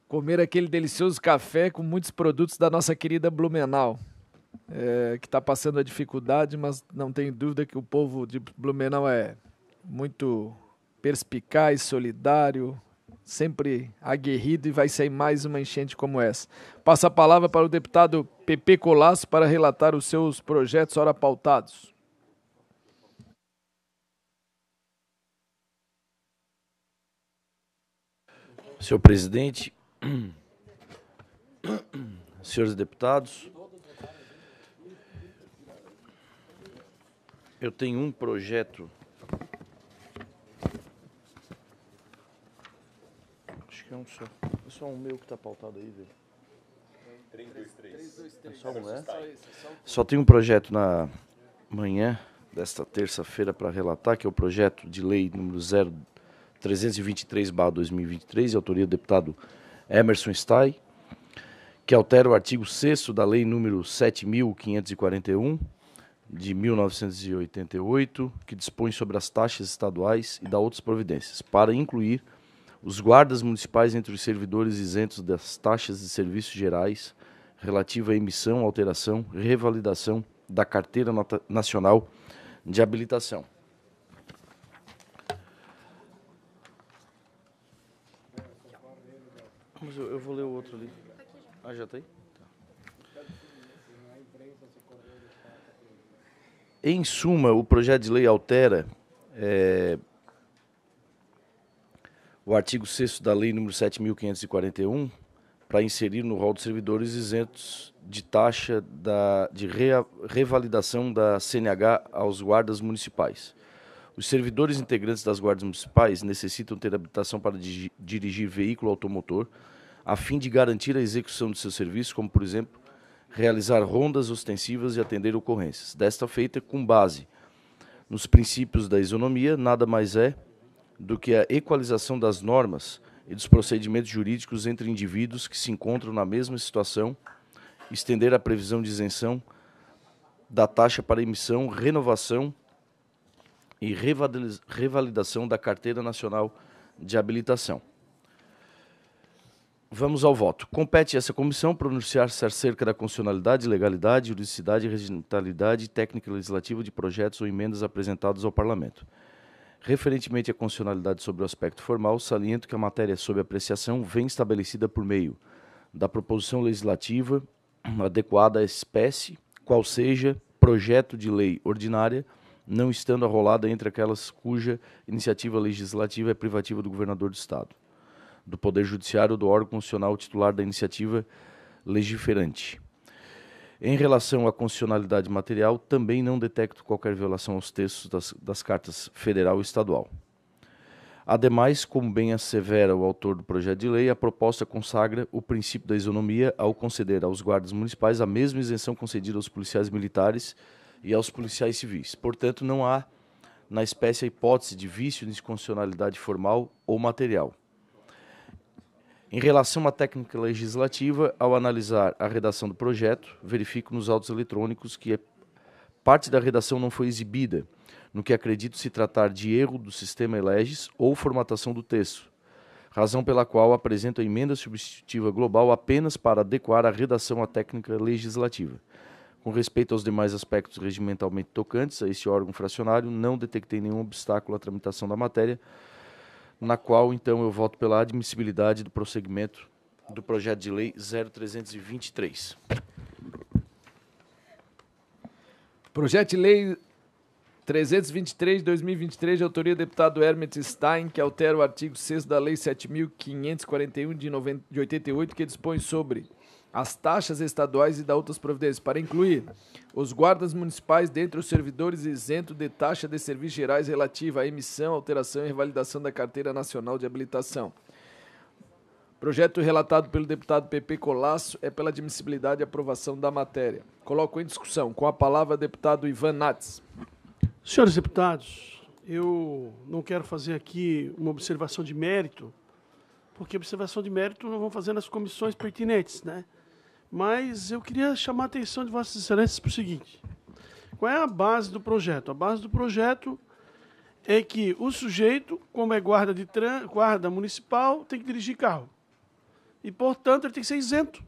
comer aquele delicioso café com muitos produtos da nossa querida Blumenau, que está passando a dificuldade, mas não tenho dúvida que o povo de Blumenau é muito perspicaz, solidário, sempre aguerrido, e vai sair mais uma enchente como essa. Passo a palavra para o deputado Pepe Colasso para relatar os seus projetos ora pautados. Senhor presidente, senhores deputados, eu tenho um projeto. Acho que é um só. É só um meu que está pautado aí, velho. 323. É só um, né? Só tem um projeto na manhã desta terça-feira para relatar, que é o projeto de lei número 0323/2023, de autoria do deputado Emerson Stay, que altera o artigo 6º da lei número 7.541, de 1988, que dispõe sobre as taxas estaduais e dá outras providências, para incluir os guardas municipais entre os servidores isentos das taxas de serviços gerais relativa à emissão, alteração e revalidação da Carteira Nacional de Habilitação. Mas eu vou ler o outro ali. Ah, já está aí? Tá. Em suma, o projeto de lei altera o artigo 6º da Lei nº 7.541 para inserir no rol de servidores isentos de taxa de revalidação da CNH aos guardas municipais. Os servidores integrantes das guardas municipais necessitam ter habilitação para dirigir veículo automotor, a fim de garantir a execução de seus serviços, como, por exemplo, realizar rondas ostensivas e atender ocorrências. Desta feita, com base nos princípios da isonomia, nada mais é do que a equalização das normas e dos procedimentos jurídicos entre indivíduos que se encontram na mesma situação, estender a previsão de isenção da taxa para emissão, renovação e revalidação da Carteira Nacional de Habilitação. Vamos ao voto. Compete a essa comissão pronunciar-se acerca da constitucionalidade, legalidade, juridicidade, regimentalidade e técnica legislativa de projetos ou emendas apresentados ao Parlamento. Referentemente à constitucionalidade sobre o aspecto formal, saliento que a matéria sob apreciação vem estabelecida por meio da proposição legislativa adequada à espécie, qual seja projeto de lei ordinária, não estando arrolada entre aquelas cuja iniciativa legislativa é privativa do governador do Estado, do Poder Judiciário ou do órgão constitucional titular da iniciativa legiferante. Em relação à constitucionalidade material, também não detecto qualquer violação aos textos das cartas federal e estadual. Ademais, como bem assevera o autor do projeto de lei, a proposta consagra o princípio da isonomia ao conceder aos guardas municipais a mesma isenção concedida aos policiais militares e aos policiais civis. Portanto, não há, na espécie, a hipótese de vício de inconstitucionalidade formal ou material. Em relação à técnica legislativa, ao analisar a redação do projeto, verifico nos autos eletrônicos que parte da redação não foi exibida, no que acredito se tratar de erro do sistema Elegis ou formatação do texto, razão pela qual apresento a emenda substitutiva global apenas para adequar a redação à técnica legislativa. Com respeito aos demais aspectos regimentalmente tocantes a este órgão fracionário, não detectei nenhum obstáculo à tramitação da matéria, na qual, então, eu voto pela admissibilidade do prosseguimento do projeto de lei 0323. Projeto de lei 323 de 2023, de autoria do deputado Hermet Stein, que altera o artigo 6º da lei 7.541 de 88, que dispõe sobre as taxas estaduais e da outras providências, para incluir os guardas municipais dentre os servidores isentos de taxa de serviços gerais relativa à emissão, alteração e revalidação da Carteira Nacional de Habilitação. Projeto relatado pelo deputado PP Colasso é pela admissibilidade e aprovação da matéria. Coloco em discussão. Com a palavra, o deputado Ivan Nats. Senhores deputados, eu não quero fazer aqui uma observação de mérito, porque observação de mérito nós vamos fazer nas comissões pertinentes, né? Mas eu queria chamar a atenção de Vossas Excelências para o seguinte. Qual é a base do projeto? A base do projeto é que o sujeito, como é guarda municipal, tem que dirigir carro. E, portanto, ele tem que ser isento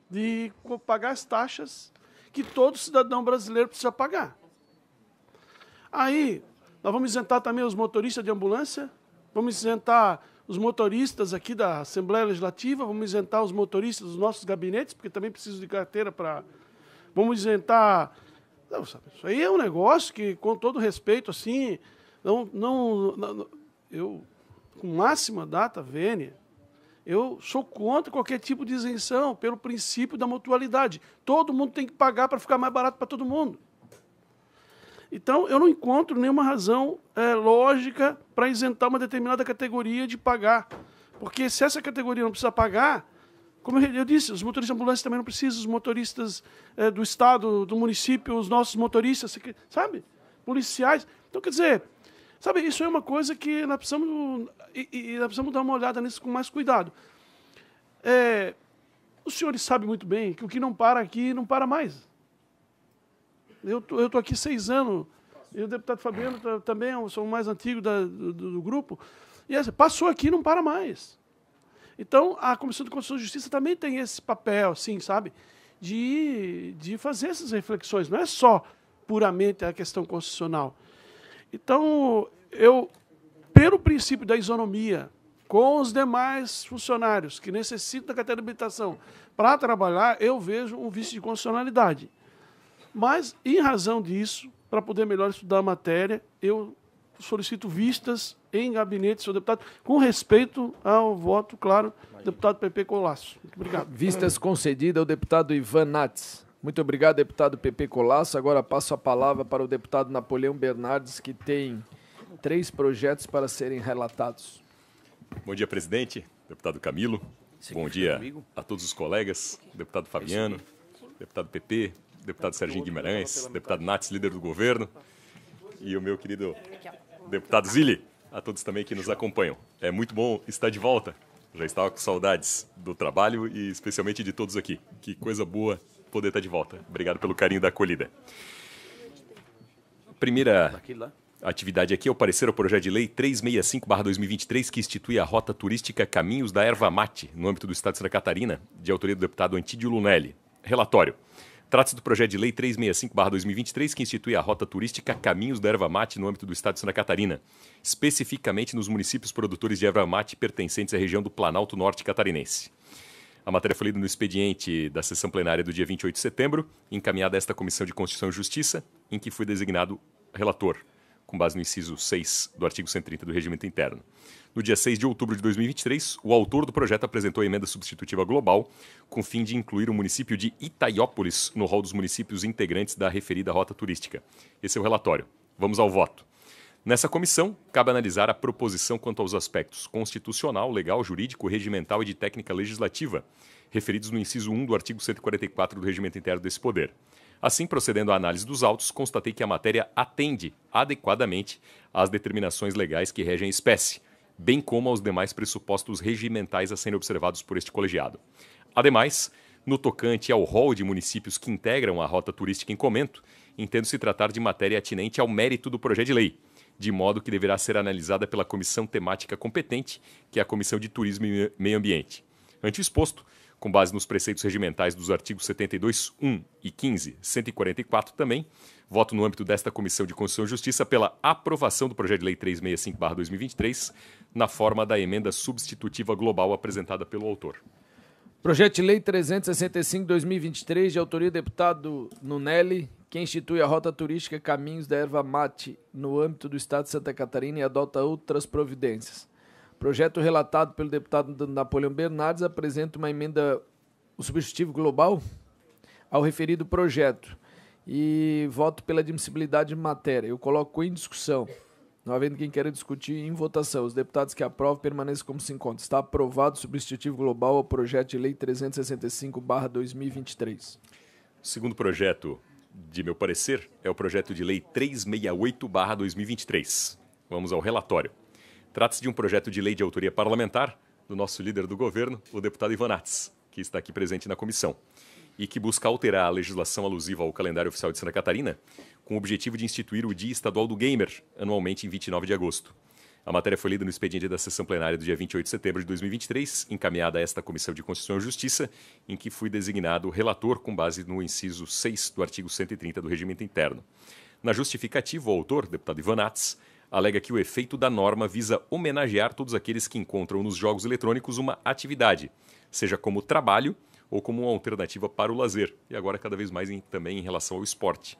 de pagar as taxas que todo cidadão brasileiro precisa pagar. Aí, nós vamos isentar também os motoristas de ambulância, vamos isentar os motoristas aqui da Assembleia Legislativa, vamos isentar os motoristas dos nossos gabinetes, porque também precisam de carteira para... Vamos isentar... Não, sabe, isso aí é um negócio que, com todo respeito, assim, eu, com máxima data vênia, eu sou contra qualquer tipo de isenção, pelo princípio da mutualidade. Todo mundo tem que pagar para ficar mais barato para todo mundo. Então, eu não encontro nenhuma razão lógica para isentar uma determinada categoria de pagar. Porque se essa categoria não precisa pagar, como eu disse, os motoristas de ambulância também não precisam, os motoristas do Estado, do município, os nossos motoristas, sabe? Policiais. Então, quer dizer, sabe, isso é uma coisa que nós precisamos, nós precisamos dar uma olhada nisso com mais cuidado. Os senhores sabem muito bem que o que não para aqui, não para mais. Eu estou aqui 6 anos, e o deputado Fabiano também, sou o mais antigo do grupo, e assim, passou aqui e não para mais. Então, a Comissão de Constituição e Justiça também tem esse papel, assim, sabe, de fazer essas reflexões. Não é só puramente a questão constitucional. Então, pelo princípio da isonomia, com os demais funcionários que necessitam da carteira de habilitação para trabalhar, eu vejo um vício de constitucionalidade. Mas, em razão disso, para poder melhor estudar a matéria, eu solicito vistas em gabinete, senhor deputado, com respeito ao voto, claro, do deputado PP Colasso. Muito obrigado. Vistas concedidas ao deputado Ivan Nats. Muito obrigado, deputado PP Colasso. Agora passo a palavra para o deputado Napoleão Bernardes, que tem 3 projetos para serem relatados. Bom dia, presidente, deputado Camilo. Bom dia a todos os colegas, deputado Fabiano, deputado PP, deputado Serginho Guimarães, deputado Nats, líder do governo, e o meu querido deputado Zilli, a todos também que nos acompanham. É muito bom estar de volta. Já estava com saudades do trabalho e especialmente de todos aqui. Que coisa boa poder estar de volta. Obrigado pelo carinho da acolhida. Primeira atividade aqui é o parecer ao projeto de lei 365/2023, que institui a rota turística Caminhos da Erva Mate, no âmbito do Estado de Santa Catarina, de autoria do deputado Antídio Lunelli. Relatório. Trata-se do projeto de lei 365/2023, que institui a rota turística Caminhos da Erva Mate, no âmbito do Estado de Santa Catarina, especificamente nos municípios produtores de erva mate pertencentes à região do Planalto Norte catarinense. A matéria foi lida no expediente da sessão plenária do dia 28 de setembro, encaminhada a esta Comissão de Constituição e Justiça, em que fui designado relator, com base no inciso 6 do artigo 130 do Regimento Interno. No dia 6 de outubro de 2023, o autor do projeto apresentou a emenda substitutiva global, com o fim de incluir o município de Itaiópolis no rol dos municípios integrantes da referida rota turística. Esse é o relatório. Vamos ao voto. Nessa comissão, cabe analisar a proposição quanto aos aspectos constitucional, legal, jurídico, regimental e de técnica legislativa, referidos no inciso 1 do artigo 144 do Regimento Interno desse Poder. Assim, procedendo à análise dos autos, constatei que a matéria atende adequadamente às determinações legais que regem a espécie, bem como aos demais pressupostos regimentais a serem observados por este colegiado. Ademais, no tocante ao rol de municípios que integram a rota turística em comento, entendo-se tratar de matéria atinente ao mérito do projeto de lei, de modo que deverá ser analisada pela comissão temática competente, que é a Comissão de Turismo e Meio Ambiente. Ante o exposto, com base nos preceitos regimentais dos artigos 72, 1 e 15, 144 também, voto no âmbito desta Comissão de Constituição e Justiça pela aprovação do projeto de lei 365/2023, na forma da emenda substitutiva global apresentada pelo autor. Projeto de lei 365/2023, de autoria do deputado Lunelli, que institui a rota turística Caminhos da Erva Mate no âmbito do Estado de Santa Catarina e adota outras providências. Projeto relatado pelo deputado Napoleão Bernardes apresenta uma emenda, o substitutivo global, ao referido projeto e voto pela admissibilidade de matéria. Eu coloco em discussão. Não havendo quem queira discutir, em votação. Os deputados que aprovam permaneçam como se encontra. Está aprovado o substitutivo global ao projeto de lei 365/2023. O segundo projeto, de meu parecer, é o projeto de lei 368/2023. Vamos ao relatório. Trata-se de um projeto de lei de autoria parlamentar do nosso líder do governo, o deputado Ivan Nats, que está aqui presente na comissão, e que busca alterar a legislação alusiva ao calendário oficial de Santa Catarina, com o objetivo de instituir o Dia Estadual do Gamer, anualmente em 29 de agosto. A matéria foi lida no expediente da sessão plenária do dia 28 de setembro de 2023, encaminhada a esta Comissão de Constituição e Justiça, em que fui designado relator com base no inciso 6 do artigo 130 do Regimento Interno. Na justificativa, o autor, deputado Ivan Nats, alega que o efeito da norma visa homenagear todos aqueles que encontram nos jogos eletrônicos uma atividade, seja como trabalho ou como uma alternativa para o lazer, e agora cada vez mais também em relação ao esporte.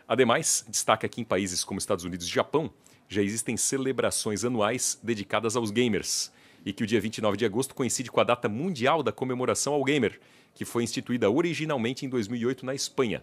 Ademais, destaca que em países como Estados Unidos e Japão já existem celebrações anuais dedicadas aos gamers, e que o dia 29 de agosto coincide com a data mundial da comemoração ao gamer, que foi instituída originalmente em 2008 na Espanha.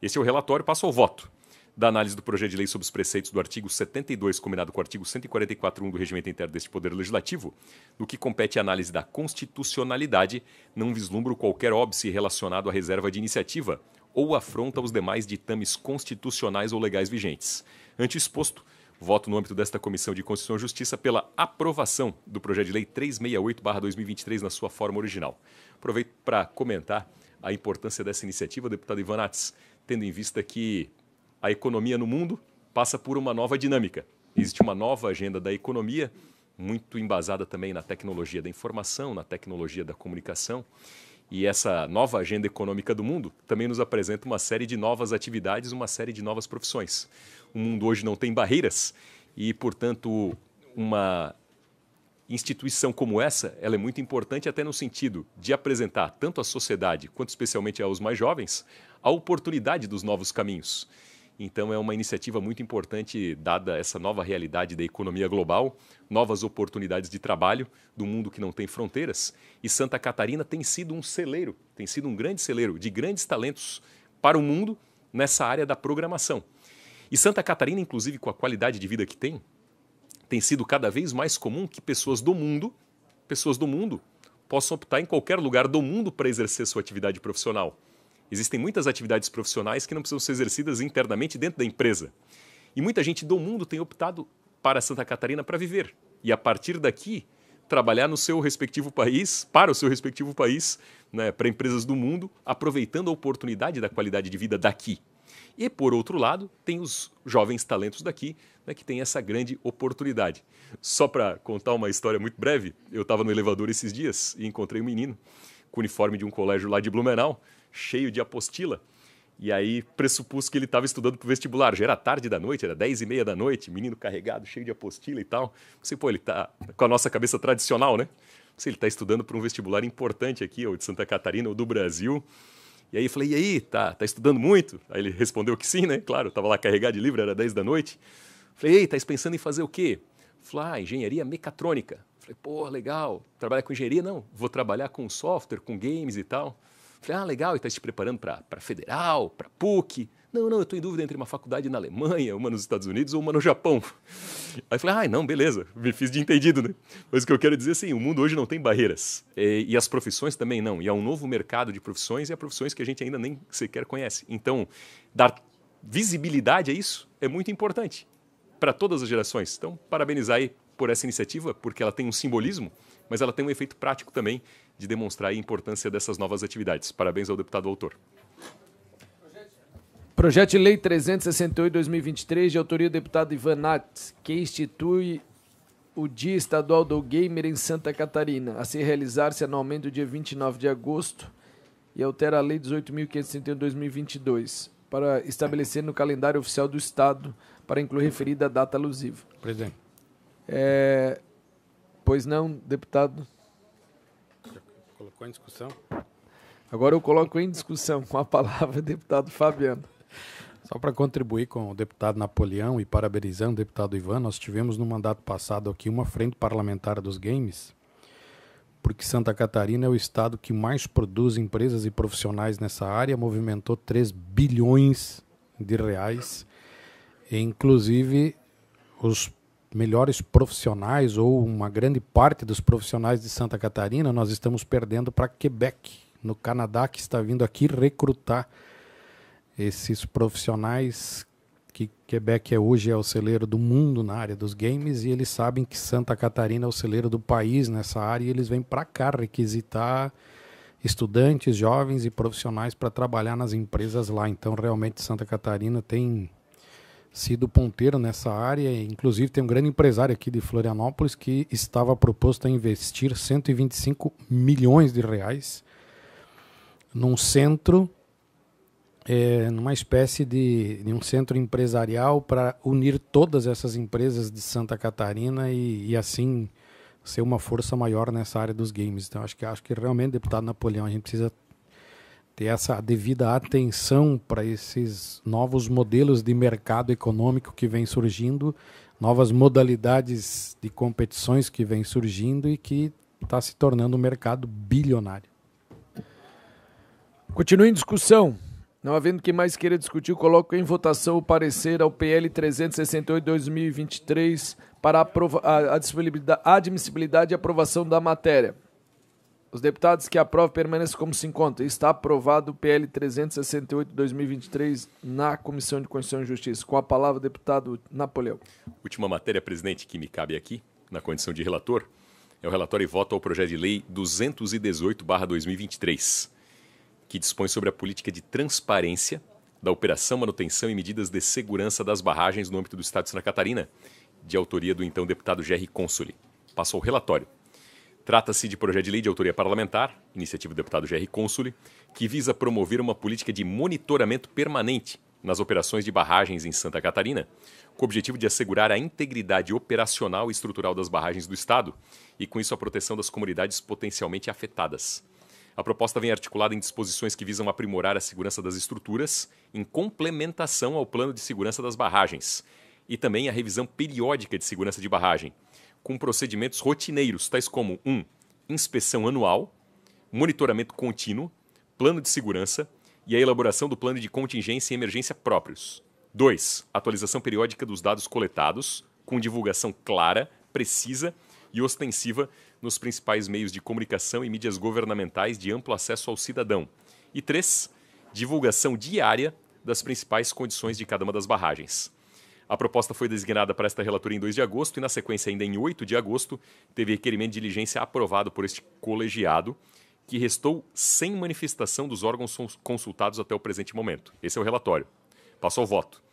Esse é o relatório, passo ao voto. Da análise do projeto de lei sob os preceitos do artigo 72, combinado com o artigo 144.1 do Regimento Interno deste Poder Legislativo, no que compete a análise da constitucionalidade, não vislumbro qualquer óbice relacionado à reserva de iniciativa ou afronta aos demais ditames constitucionais ou legais vigentes. Ante o exposto, voto no âmbito desta Comissão de Constituição e Justiça pela aprovação do projeto de lei 368/2023 na sua forma original. Aproveito para comentar a importância dessa iniciativa, deputado Ivan Nats, tendo em vista que a economia no mundo passa por uma nova dinâmica. Existe uma nova agenda da economia, muito embasada também na tecnologia da informação, na tecnologia da comunicação. E essa nova agenda econômica do mundo também nos apresenta uma série de novas atividades, uma série de novas profissões. O mundo hoje não tem barreiras e, portanto, uma instituição como essa, ela é muito importante até no sentido de apresentar tanto à sociedade, quanto especialmente aos mais jovens, a oportunidade dos novos caminhos. Então é uma iniciativa muito importante, dada essa nova realidade da economia global, novas oportunidades de trabalho do mundo que não tem fronteiras. E Santa Catarina tem sido um celeiro, tem sido um grande celeiro de grandes talentos para o mundo nessa área da programação. E Santa Catarina, inclusive com a qualidade de vida que tem sido cada vez mais comum que pessoas do mundo possam optar em qualquer lugar do mundo para exercer sua atividade profissional. Existem muitas atividades profissionais que não precisam ser exercidas internamente dentro da empresa. E muita gente do mundo tem optado para Santa Catarina para viver. E a partir daqui, trabalhar no seu respectivo país, para o seu respectivo país, né, para empresas do mundo, aproveitando a oportunidade da qualidade de vida daqui. E, por outro lado, tem os jovens talentos daqui, né, que têm essa grande oportunidade. Só para contar uma história muito breve, eu estava no elevador esses dias e encontrei um menino com o uniforme de um colégio lá de Blumenau, cheio de apostila, e aí pressupus que ele estava estudando para o vestibular. Já era tarde da noite, era 10h30 da noite, menino carregado, cheio de apostila e tal. Pensei, pô, ele está com a nossa cabeça tradicional, né? Pensei, ele está estudando para um vestibular importante aqui, ou de Santa Catarina, ou do Brasil. E aí eu falei, e aí, tá estudando muito? Aí ele respondeu que sim, né? Claro, estava lá carregado de livro, era 10 da noite. Falei, ei, tá pensando em fazer o quê? Falei, engenharia mecatrônica. Falei, pô, legal, trabalha com engenharia? Não, vou trabalhar com software, com games e tal. Falei, legal, e está se preparando para Federal, para PUC? Não, eu estou em dúvida entre uma faculdade na Alemanha, uma nos Estados Unidos ou uma no Japão. Aí falei, não, beleza, me fiz de entendido, né? Mas o que eu quero dizer é assim, o mundo hoje não tem barreiras. E as profissões também não. E há um novo mercado de profissões e há profissões que a gente ainda nem sequer conhece. Então, dar visibilidade a isso é muito importante para todas as gerações. Então, parabenizar aí por essa iniciativa, porque ela tem um simbolismo, mas ela tem um efeito prático também de demonstrar a importância dessas novas atividades. Parabéns ao deputado autor. Projeto de Lei 368/2023, de autoria do deputado Ivan Nats, que institui o Dia Estadual do Gamer em Santa Catarina, a se realizar-se anualmente no dia 29 de agosto, e altera a Lei 18.531/2022, para estabelecer no calendário oficial do Estado, para incluir referida data alusiva. Presidente. Pois não, deputado? Colocou em discussão? Agora eu coloco em discussão com a palavra deputado Fabiano. Só para contribuir com o deputado Napoleão e parabenizando o deputado Ivan, nós tivemos no mandato passado aqui uma frente parlamentar dos games, porque Santa Catarina é o estado que mais produz empresas e profissionais nessa área, movimentou 3 bilhões de reais, e inclusive os melhores profissionais, ou uma grande parte dos profissionais de Santa Catarina, nós estamos perdendo para Quebec, no Canadá, que está vindo aqui recrutar esses profissionais, que Quebec hoje é o celeiro do mundo na área dos games, e eles sabem que Santa Catarina é o celeiro do país nessa área, e eles vêm para cá requisitar estudantes, jovens e profissionais para trabalhar nas empresas lá. Então, realmente, Santa Catarina tem sido ponteiro nessa área, inclusive tem um grande empresário aqui de Florianópolis que estava proposto a investir 125 milhões de reais num centro, numa espécie de um centro empresarial para unir todas essas empresas de Santa Catarina e assim ser uma força maior nessa área dos games. Então acho que realmente, deputado Napoleão, a gente precisa ter essa devida atenção para esses novos modelos de mercado econômico que vem surgindo, novas modalidades de competições que vem surgindo e que está se tornando um mercado bilionário. Continua em discussão. Não havendo quem mais queira discutir, coloco em votação o parecer ao PL 368/2023 para a admissibilidade e aprovação da matéria. Os deputados que aprovam permanecem como se encontram. Está aprovado o PL 368/2023 na Comissão de Constituição e Justiça. Com a palavra, o deputado Napoleão. Última matéria, presidente, que me cabe aqui, na condição de relator, é o relatório e voto ao projeto de lei 218/2023, que dispõe sobre a política de transparência da operação, manutenção e medidas de segurança das barragens no âmbito do Estado de Santa Catarina, de autoria do então deputado Gerry Consoli. Passou o relatório. Trata-se de projeto de lei de autoria parlamentar, iniciativa do deputado Gerry Consoli, que visa promover uma política de monitoramento permanente nas operações de barragens em Santa Catarina, com o objetivo de assegurar a integridade operacional e estrutural das barragens do Estado e, com isso, a proteção das comunidades potencialmente afetadas. A proposta vem articulada em disposições que visam aprimorar a segurança das estruturas, em complementação ao plano de segurança das barragens, e também a revisão periódica de segurança de barragem, com procedimentos rotineiros, tais como 1. Inspeção anual, monitoramento contínuo, plano de segurança e a elaboração do plano de contingência e emergência próprios. 2. Atualização periódica dos dados coletados, com divulgação clara, precisa e ostensiva nos principais meios de comunicação e mídias governamentais de amplo acesso ao cidadão. E 3. Divulgação diária das principais condições de cada uma das barragens. A proposta foi designada para esta relatoria em 2 de agosto e, na sequência, ainda em 8 de agosto, teve requerimento de diligência aprovado por este colegiado, que restou sem manifestação dos órgãos consultados até o presente momento. Esse é o relatório. Passo ao voto.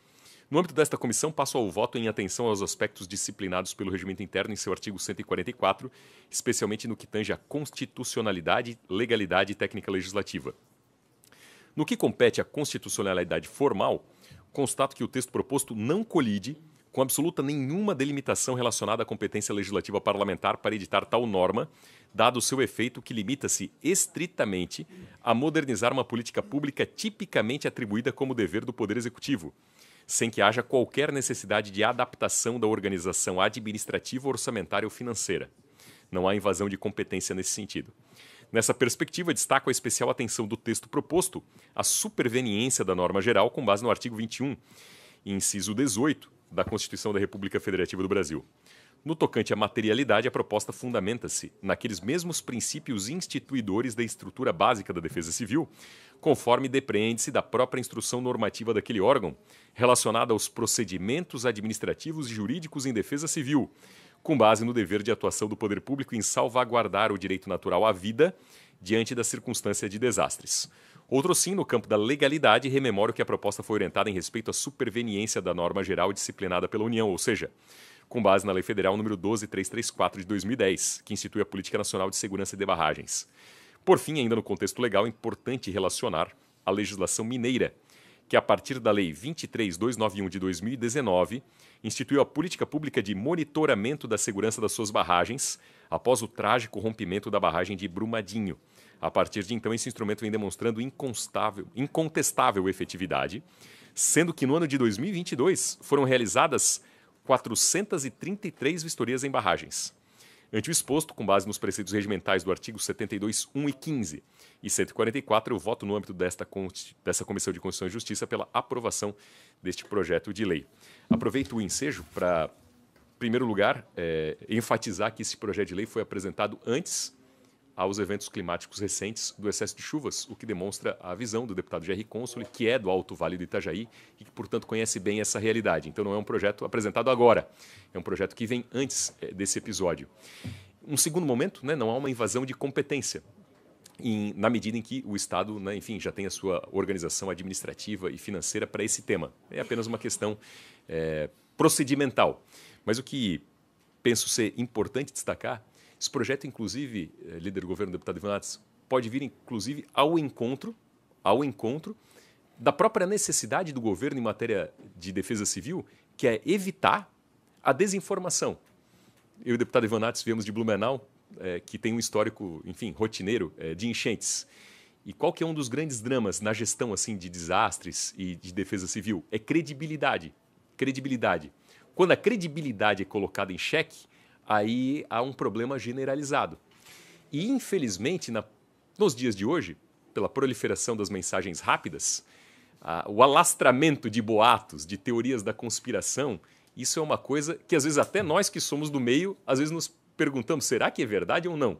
No âmbito desta comissão, passo ao voto em atenção aos aspectos disciplinados pelo regimento interno em seu artigo 144, especialmente no que tange à constitucionalidade, legalidade e técnica legislativa. No que compete à constitucionalidade formal, constato que o texto proposto não colide com absoluta nenhuma delimitação relacionada à competência legislativa parlamentar para editar tal norma, dado o seu efeito que limita-se estritamente a modernizar uma política pública tipicamente atribuída como dever do Poder Executivo, sem que haja qualquer necessidade de adaptação da organização administrativa, orçamentária ou financeira. Não há invasão de competência nesse sentido. Nessa perspectiva, destaco a especial atenção do texto proposto à superveniência da norma geral com base no artigo 21, inciso 18, da Constituição da República Federativa do Brasil. No tocante à materialidade, a proposta fundamenta-se naqueles mesmos princípios instituidores da estrutura básica da Defesa Civil, conforme depreende-se da própria instrução normativa daquele órgão, relacionada aos procedimentos administrativos e jurídicos em defesa civil, com base no dever de atuação do poder público em salvaguardar o direito natural à vida diante da circunstância de desastres. Outro sim, no campo da legalidade, rememoro que a proposta foi orientada em respeito à superveniência da norma geral disciplinada pela União, ou seja, com base na Lei Federal nº 12.334 de 2010, que institui a Política Nacional de Segurança de Barragens. Por fim, ainda no contexto legal, é importante relacionar a legislação mineira, que a partir da Lei 23.291 de 2019, instituiu a política pública de monitoramento da segurança das suas barragens após o trágico rompimento da barragem de Brumadinho. A partir de então, esse instrumento vem demonstrando incontestável efetividade, sendo que no ano de 2022 foram realizadas 433 vistorias em barragens. Ante o exposto, com base nos preceitos regimentais do artigo 72, 1 e 15 e 144, eu voto no âmbito dessa Comissão de Constituição e Justiça pela aprovação deste projeto de lei. Aproveito o ensejo para, em primeiro lugar, enfatizar que esse projeto de lei foi apresentado antes aos eventos climáticos recentes do excesso de chuvas, o que demonstra a visão do deputado Gerry Consoli, que é do Alto Vale do Itajaí e que, portanto, conhece bem essa realidade. Então, não é um projeto apresentado agora, é um projeto que vem antes desse episódio. Um segundo momento, não há uma invasão de competência, na medida em que o Estado, enfim, já tem a sua organização administrativa e financeira para esse tema. É apenas uma questão procedimental. Mas o que penso ser importante destacar, esse projeto, inclusive, líder do governo, deputado Ivan Nats, pode vir, inclusive, ao encontro da própria necessidade do governo em matéria de defesa civil, que é evitar a desinformação. Eu e o deputado Ivan Nats viemos de Blumenau, que tem um histórico, enfim, rotineiro de enchentes. E qual que é um dos grandes dramas na gestão assim, de desastres e de defesa civil? É credibilidade. Credibilidade. Quando a credibilidade é colocada em xeque, aí há um problema generalizado. E, infelizmente, nos dias de hoje, pela proliferação das mensagens rápidas, o alastramento de boatos, de teorias da conspiração, isso é uma coisa que, às vezes, até nós que somos do meio, às vezes nos perguntamos, será que é verdade ou não?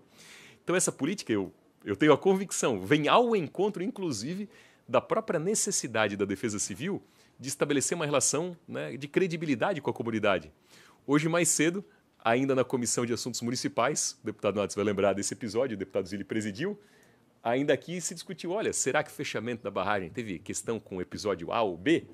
Então, essa política, eu tenho a convicção, vem ao encontro, inclusive, da própria necessidade da defesa civil de estabelecer uma relação de credibilidade com a comunidade. Hoje, mais cedo, ainda na Comissão de Assuntos Municipais, o deputado Nats vai lembrar desse episódio, o deputado Zilli presidiu, ainda aqui se discutiu, olha, será que o fechamento da barragem teve questão com o episódio A ou B?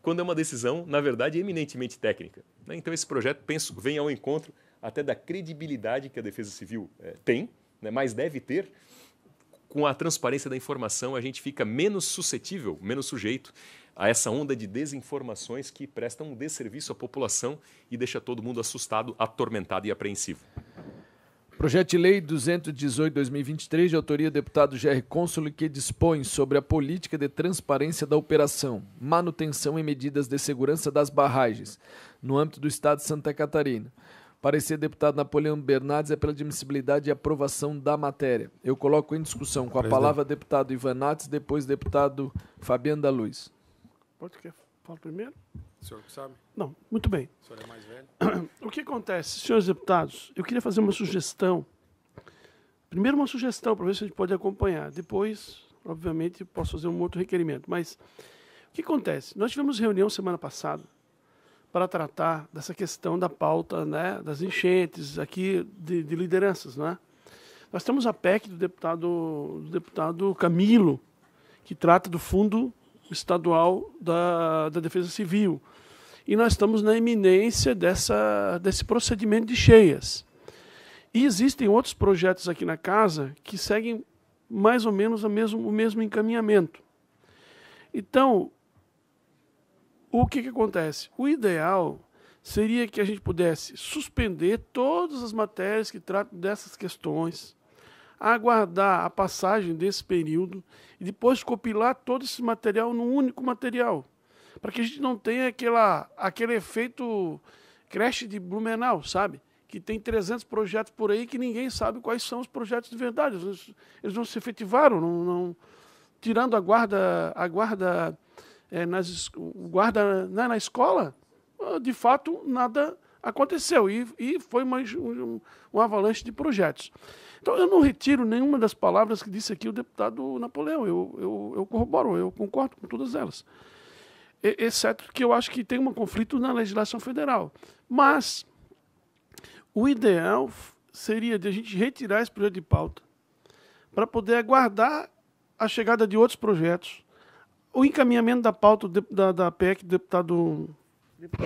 Quando é uma decisão, na verdade, eminentemente técnica. Né? Então esse projeto, penso, vem ao encontro até da credibilidade que a Defesa Civil tem, né? Mas deve ter. Com a transparência da informação, a gente fica menos suscetível, menos sujeito a essa onda de desinformações que prestam um desserviço à população e deixa todo mundo assustado, atormentado e apreensivo. Projeto de Lei 218/2023, de autoria do deputado Gerry Consoli, que dispõe sobre a política de transparência da operação, manutenção e medidas de segurança das barragens, no âmbito do Estado de Santa Catarina. Parecer deputado Napoleão Bernardes é pela admissibilidade e aprovação da matéria. Eu coloco em discussão com a palavra deputado Ivan Nates, depois deputado Fabiano da Luz. Pode querer falar primeiro? O senhor que sabe? Não, muito bem. O senhor é mais velho? O que acontece, senhores deputados? Eu queria fazer uma sugestão. Primeiro uma sugestão, para ver se a gente pode acompanhar. Depois, obviamente, posso fazer um outro requerimento. Mas o que acontece? Nós tivemos reunião semana passada para tratar dessa questão da pauta, né, das enchentes aqui de lideranças. Né? Nós temos a PEC do deputado Camilo, que trata do Fundo Estadual da Defesa Civil. E nós estamos na iminência desse procedimento de cheias. E existem outros projetos aqui na casa que seguem mais ou menos o mesmo encaminhamento. Então, o que acontece? O ideal seria que a gente pudesse suspender todas as matérias que tratam dessas questões, aguardar a passagem desse período e depois compilar todo esse material num único material, para que a gente não tenha aquele efeito creche de Blumenau, sabe? Que tem 300 projetos por aí que ninguém sabe quais são os projetos de verdade. Eles não se efetivaram, não tirando a guarda na escola, de fato nada aconteceu e foi um avalanche de projetos. Então eu não retiro nenhuma das palavras que disse aqui o deputado Napoleão, eu corroboro, eu concordo com todas elas, exceto que eu acho que tem um conflito na legislação federal. Mas o ideal seria de a gente retirar esse projeto de pauta para poder aguardar a chegada de outros projetos, o encaminhamento da pauta da PEC do deputado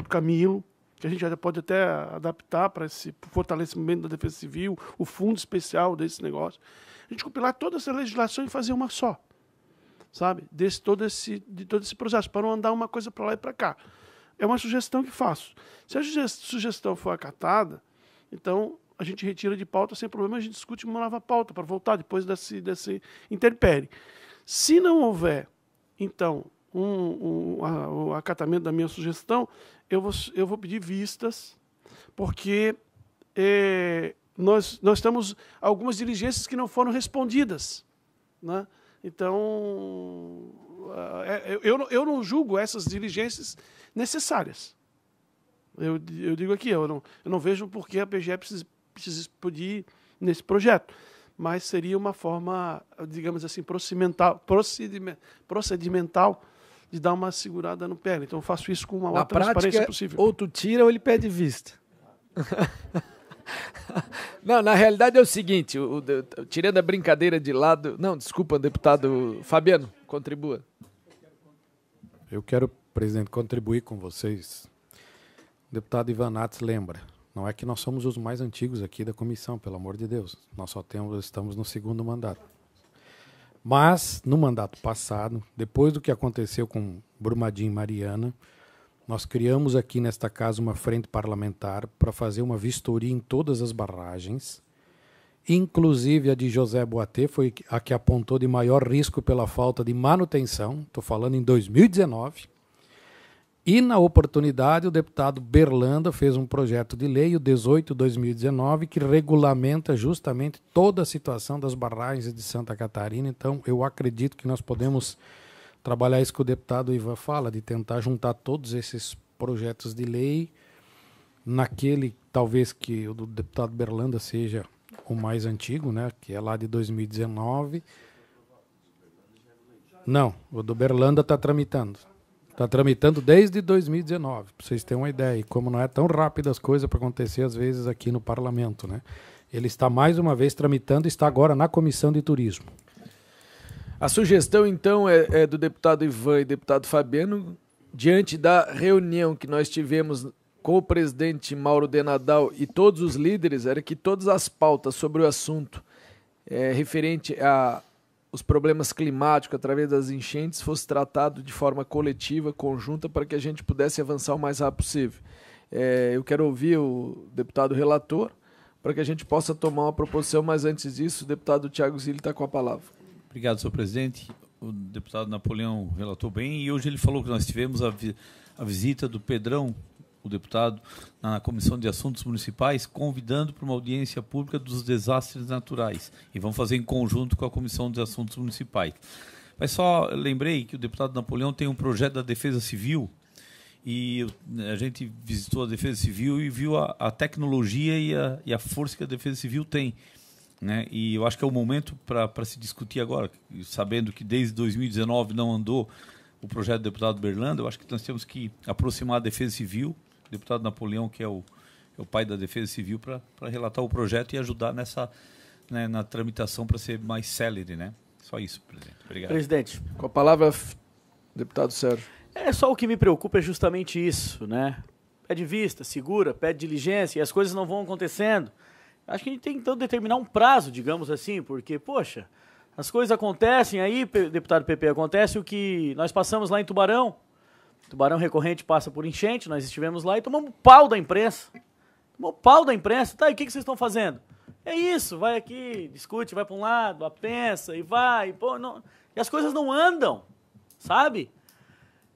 Camilo, que a gente já pode até adaptar para esse fortalecimento da Defesa Civil, o fundo especial desse negócio. A gente compilar toda essa legislação e fazer uma só, sabe? De todo esse processo, para não andar uma coisa para lá e para cá. É uma sugestão que faço. Se a sugestão for acatada, então a gente retira de pauta sem problema, a gente discute uma nova pauta para voltar depois desse interpérie. Se não houver, então, o acatamento da minha sugestão, eu vou pedir vistas, porque nós temos algumas diligências que não foram respondidas. Né? Então, eu não julgo essas diligências necessárias. Eu digo aqui, eu não vejo por que a PGE precisa explodir nesse projeto. Mas seria uma forma, digamos assim, procedimental de dar uma segurada no pé. Então eu faço isso com uma maior transparência possível. Ou tu tira ou ele pede vista. Não, na realidade é o seguinte, tirando a brincadeira de lado... Não, desculpa, deputado Fabiano, contribua. Eu quero, presidente, contribuir com vocês. O deputado Ivan Nates lembra, não é que nós somos os mais antigos aqui da comissão, pelo amor de Deus. Nós estamos no segundo mandato. Mas, no mandato passado, depois do que aconteceu com Brumadinho e Mariana, nós criamos aqui nesta casa uma frente parlamentar para fazer uma vistoria em todas as barragens, inclusive a de José Boatê, foi a que apontou de maior risco pela falta de manutenção, estou falando em 2019, e na oportunidade o deputado Berlanda fez um projeto de lei, o 18/2019, que regulamenta justamente toda a situação das barragens de Santa Catarina. Então eu acredito que nós podemos trabalhar isso que o deputado Ivan fala, de tentar juntar todos esses projetos de lei naquele, talvez que o do deputado Berlanda seja o mais antigo, né, que é lá de 2019. Não, o do Berlanda está tramitando. Está tramitando desde 2019, para vocês terem uma ideia. E como não é tão rápido as coisas para acontecer, às vezes, aqui no parlamento, né? Ele está mais uma vez tramitando e está agora na Comissão de Turismo. A sugestão, então, é do deputado Ivan e deputado Fabiano, diante da reunião que nós tivemos com o presidente Mauro de Nadal e todos os líderes, era que todas as pautas sobre o assunto referente a os problemas climáticos através das enchentes fosse tratado de forma coletiva, conjunta, para que a gente pudesse avançar o mais rápido possível. Eu quero ouvir o deputado relator para que a gente possa tomar uma proposição, mas antes disso, o deputado Thiago Zilli está com a palavra. Obrigado, senhor presidente. O deputado Napoleão relatou bem e hoje ele falou que nós tivemos a visita do Pedrão, o deputado, na Comissão de Assuntos Municipais, convidando para uma audiência pública dos desastres naturais. E vamos fazer em conjunto com a Comissão de Assuntos Municipais. Mas só lembrei que o deputado Napoleão tem um projeto da Defesa Civil e a gente visitou a Defesa Civil e viu a tecnologia e a força que a Defesa Civil tem, né? E eu acho que é o momento para se discutir agora, sabendo que desde 2019 não andou o projeto do deputado Berlando. Eu acho que nós temos que aproximar a Defesa Civil, o deputado Napoleão, que é o pai da Defesa Civil, para relatar o projeto e ajudar na tramitação para ser mais célere, né? Só isso, presidente. Obrigado. Presidente. Com a palavra, deputado Sérgio. Só o que me preocupa é justamente isso, né? Pede vista, segura, pede diligência e as coisas não vão acontecendo. Acho que a gente tem que então determinar um prazo, digamos assim, porque, poxa, as coisas acontecem aí, deputado PP, acontece o que nós passamos lá em Tubarão. Tubarão recorrente passa por enchente, nós estivemos lá e tomamos pau da imprensa. Tomamos pau da imprensa. Tá, e o que vocês estão fazendo? É isso, vai aqui, discute, vai para um lado, pensa e vai. Pô, não, e as coisas não andam, sabe?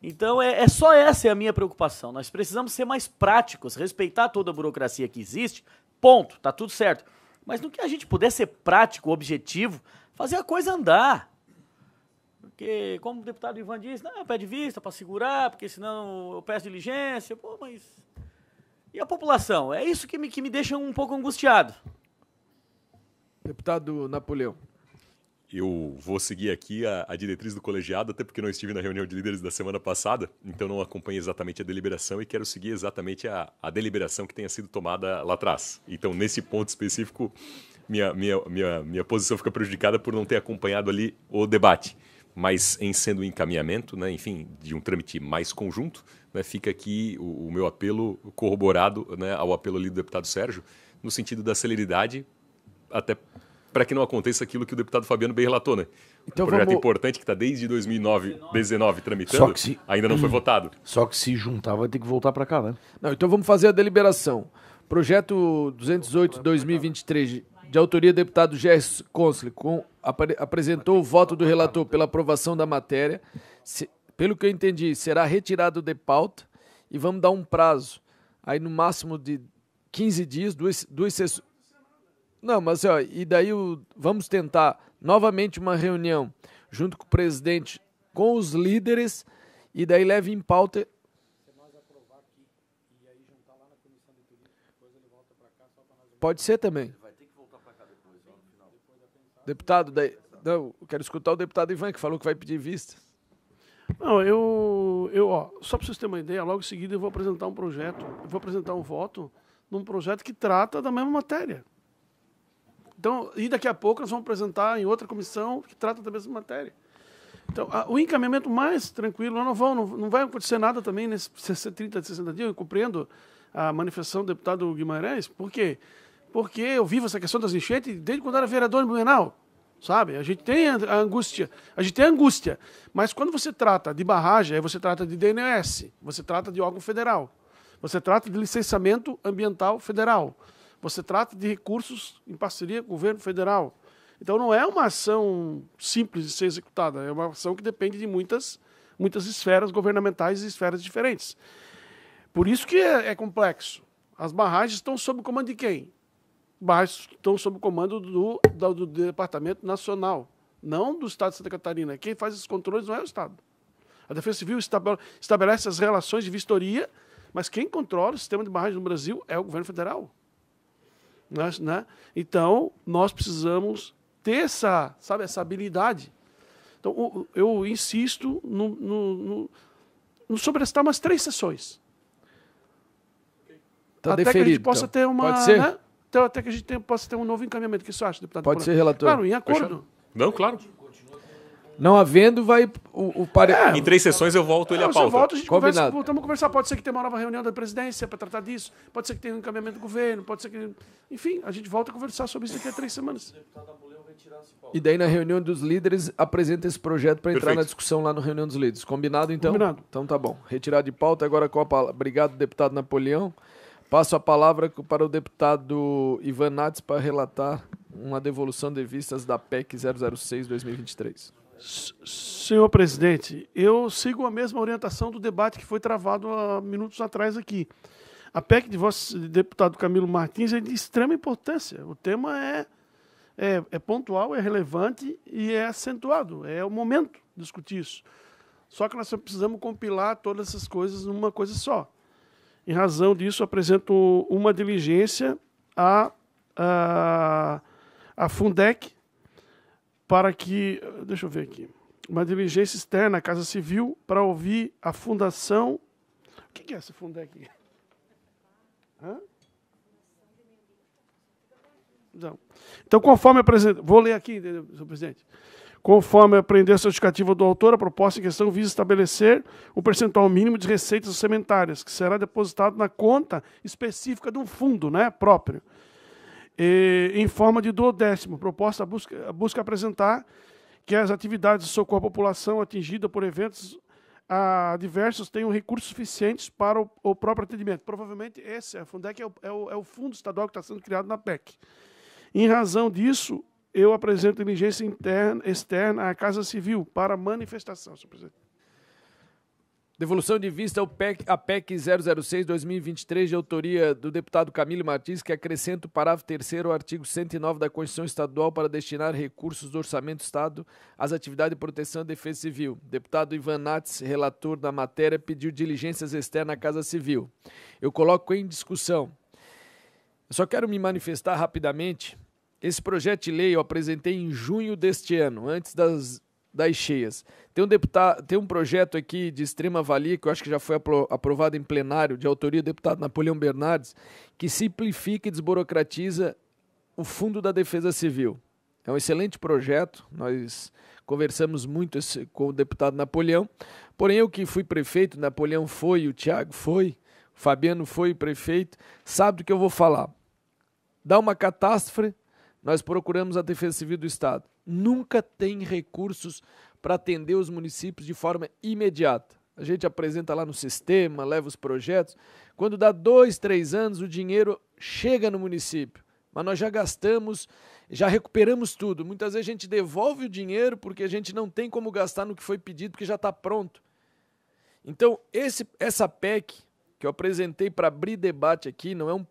Então, só essa é a minha preocupação. Nós precisamos ser mais práticos, respeitar toda a burocracia que existe, ponto, tá tudo certo. Mas no que a gente puder ser prático, objetivo, fazer a coisa andar. Porque, como o deputado Ivan disse, não, pede vista para segurar, porque senão eu peço diligência. Pô, mas... E a população? É isso que me deixa um pouco angustiado. Deputado Napoleão. Eu vou seguir aqui a diretriz do colegiado, até porque não estive na reunião de líderes da semana passada, então não acompanhei exatamente a deliberação e quero seguir exatamente a deliberação que tenha sido tomada lá atrás. Então, nesse ponto específico, minha posição fica prejudicada por não ter acompanhado ali o debate. Mas, em sendo um encaminhamento, né, enfim, de um trâmite mais conjunto, né, fica aqui o meu apelo corroborado, né, ao apelo ali do deputado Sérgio, no sentido da celeridade, até para que não aconteça aquilo que o deputado Fabiano bem relatou, né? Então, um projeto importante que está desde 2019 tramitando, Só que ainda não foi votado. Só que se juntar vai ter que voltar para cá, né? Não, então vamos fazer a deliberação. Projeto 208/2023, de autoria do deputado Gerson Consli, apresentou o voto do relator pela aprovação da matéria. Pelo que eu entendi, será retirado de pauta e vamos dar um prazo, aí no máximo de 15 dias, duas sessões. Não, mas e daí vamos tentar novamente uma reunião junto com o presidente, com os líderes, e daí leve em pauta. Pode ser também. Deputado, não, eu quero escutar o deputado Ivan, que falou que vai pedir vista. Não, só para vocês terem uma ideia, logo em seguida eu vou apresentar um projeto, vou apresentar um voto num projeto que trata da mesma matéria. Então, e daqui a pouco nós vamos apresentar em outra comissão que trata da mesma matéria. Então, o encaminhamento mais tranquilo, não vai acontecer nada também nesses 30, 60 dias. Eu compreendo a manifestação do deputado Guimarães. Por quê? Porque eu vivo essa questão das enchentes desde quando era vereador em Blumenau, sabe? A gente tem a angústia, mas quando você trata de barragem, aí você trata de DNS, você trata de órgão federal, você trata de licenciamento ambiental federal, você trata de recursos em parceria com o governo federal. Então não é uma ação simples de ser executada, é uma ação que depende de muitas esferas governamentais e esferas diferentes. Por isso que é complexo. As barragens estão sob o comando de quem? Barragens estão sob o comando do Departamento Nacional, não do Estado de Santa Catarina. Quem faz esses controles não é o Estado. A Defesa Civil estabelece as relações de vistoria, mas quem controla o sistema de barragem no Brasil é o governo federal. Né? Então, nós precisamos ter essa habilidade. Então, eu insisto no sobrestar umas 3 sessões. Tá até deferido, que a gente possa ter uma... Pode ser? Né? Então, até que a gente possa ter um novo encaminhamento. O que você acha, deputado? Pode ser, relator. Claro, em acordo. Fechado? Não, claro. Não havendo, vai o Em 3 sessões eu volto ele à pauta. Volta, a gente Combinado. voltamos a conversar. Pode ser que tenha uma nova reunião da presidência para tratar disso. Pode ser que tenha um encaminhamento do governo. Pode ser que... Enfim, a gente volta a conversar sobre isso daqui a 3 semanas. E daí na reunião dos líderes apresenta esse projeto para entrar Perfeito. na discussão lá no reunião dos líderes. Combinado então? Combinado. Então tá bom. Retirado de pauta agora com a palavra. Obrigado, deputado Napoleão. Passo a palavra para o deputado Ivan Nats para relatar uma devolução de vistas da PEC 006/2023. Senhor presidente, eu sigo a mesma orientação do debate que foi travado há minutos atrás aqui. A PEC de vosso deputado Camilo Martins é de extrema importância. O tema é pontual, é relevante e é acentuado. É o momento de discutir isso. Só que nós precisamos compilar todas essas coisas numa coisa só. Em razão disso, apresento uma diligência à Fundec para que... Deixa eu ver aqui. Uma diligência externa à Casa Civil para ouvir a Fundação... O que é essa Fundec? Hã? Não. Então, conforme apresenta... Vou ler aqui, senhor presidente. Conforme aprender a justificativa do autor, a proposta em questão visa estabelecer o percentual mínimo de receitas orçamentárias, que será depositado na conta específica de um fundo, né, próprio, em forma de duodécimo. Proposta busca apresentar que as atividades de socorro à população atingida por eventos adversos tenham recursos suficientes para o próprio atendimento. Provavelmente a Fundec é o fundo estadual que está sendo criado na PEC. Em razão disso, eu apresento diligência externa à Casa Civil para manifestação, senhor presidente. Devolução de vista à PEC 006/2023, de autoria do deputado Camilo Martins, que acrescenta o parágrafo 3º ao artigo 109 da Constituição Estadual para destinar recursos do Orçamento do Estado às atividades de proteção e defesa civil. Deputado Ivan Nats, relator da matéria, pediu diligências externas à Casa Civil. Eu coloco em discussão. Eu só quero me manifestar rapidamente. Esse projeto de lei eu apresentei em junho deste ano, antes das cheias. Tem um projeto aqui de extrema valia, que eu acho que já foi aprovado em plenário, de autoria do deputado Napoleão Bernardes, que simplifica e desburocratiza o Fundo da Defesa Civil. É um excelente projeto, nós conversamos muito com o deputado Napoleão, porém eu que fui prefeito, Napoleão foi, o Tiago foi, o Fabiano foi prefeito, sabe do que eu vou falar. Dá uma catástrofe, nós procuramos a Defesa Civil do Estado. Nunca tem recursos para atender os municípios de forma imediata. A gente apresenta lá no sistema, leva os projetos. Quando dá 2, 3 anos, o dinheiro chega no município. Mas nós já gastamos, já recuperamos tudo. Muitas vezes a gente devolve o dinheiro porque a gente não tem como gastar no que foi pedido, porque já está pronto. Então, essa PEC que eu apresentei para abrir debate aqui, não é um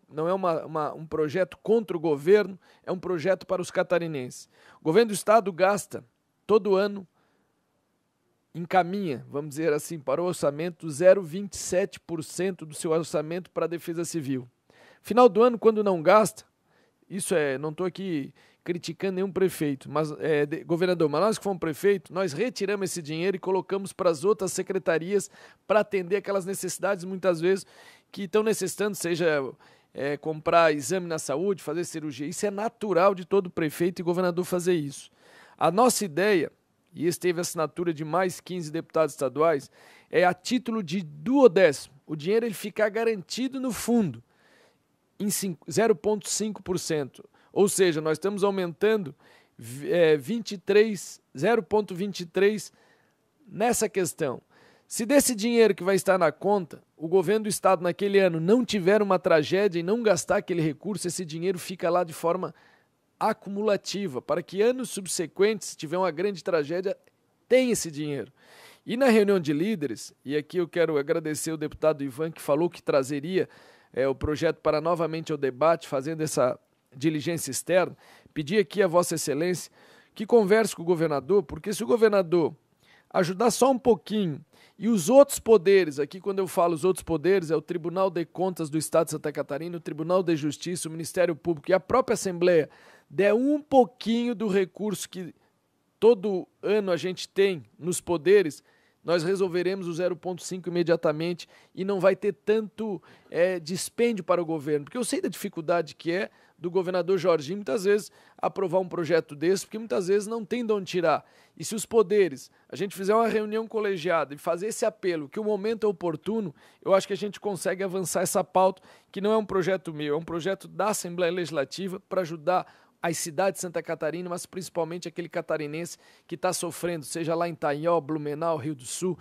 projeto contra o governo, é um projeto para os catarinenses. O governo do Estado gasta, todo ano, encaminha, vamos dizer assim, para o orçamento 0,27% do seu orçamento para a Defesa Civil. Final do ano, quando não gasta, não estou aqui criticando nenhum prefeito, mas governador, mas nós que fomos prefeito, nós retiramos esse dinheiro e colocamos para as outras secretarias para atender aquelas necessidades, muitas vezes, que estão necessitando, seja comprar exame na saúde, fazer cirurgia. Isso é natural de todo prefeito e governador fazer isso. A nossa ideia, e esse teve assinatura de mais 15 deputados estaduais, é a título de duodécimo. O dinheiro ele ficar garantido no fundo, em 0,5%. Ou seja, nós estamos aumentando 0,23% nessa questão. Se desse dinheiro que vai estar na conta, o governo do Estado naquele ano não tiver uma tragédia e não gastar aquele recurso, esse dinheiro fica lá de forma acumulativa, para que anos subsequentes, se tiver uma grande tragédia, tenha esse dinheiro. E na reunião de líderes, e aqui eu quero agradecer o deputado Ivan, que falou que trazeria o projeto para novamente ao debate, fazendo essa diligência externa, pedir aqui a Vossa Excelência que converse com o governador, porque se o governador ajudar só um pouquinho e os outros poderes, aqui quando eu falo os outros poderes, é o Tribunal de Contas do Estado de Santa Catarina, o Tribunal de Justiça, o Ministério Público e a própria Assembleia, der um pouquinho do recurso que todo ano a gente tem nos poderes, nós resolveremos o 0,5 imediatamente e não vai ter tanto dispêndio para o governo. Porque eu sei da dificuldade que é do governador Jorginho, muitas vezes, aprovar um projeto desse, porque muitas vezes não tem de onde tirar. E se os poderes, a gente fizer uma reunião colegiada e fazer esse apelo, que o momento é oportuno, eu acho que a gente consegue avançar essa pauta, que não é um projeto meu, é um projeto da Assembleia Legislativa para ajudar as cidades de Santa Catarina, mas principalmente aquele catarinense que está sofrendo, seja lá em Itanhó, Blumenau, Rio do Sul,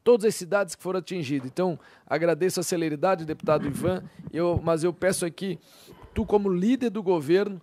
todas as cidades que foram atingidas. Então, agradeço a celeridade, deputado Ivan, mas eu peço aqui, tu como líder do governo,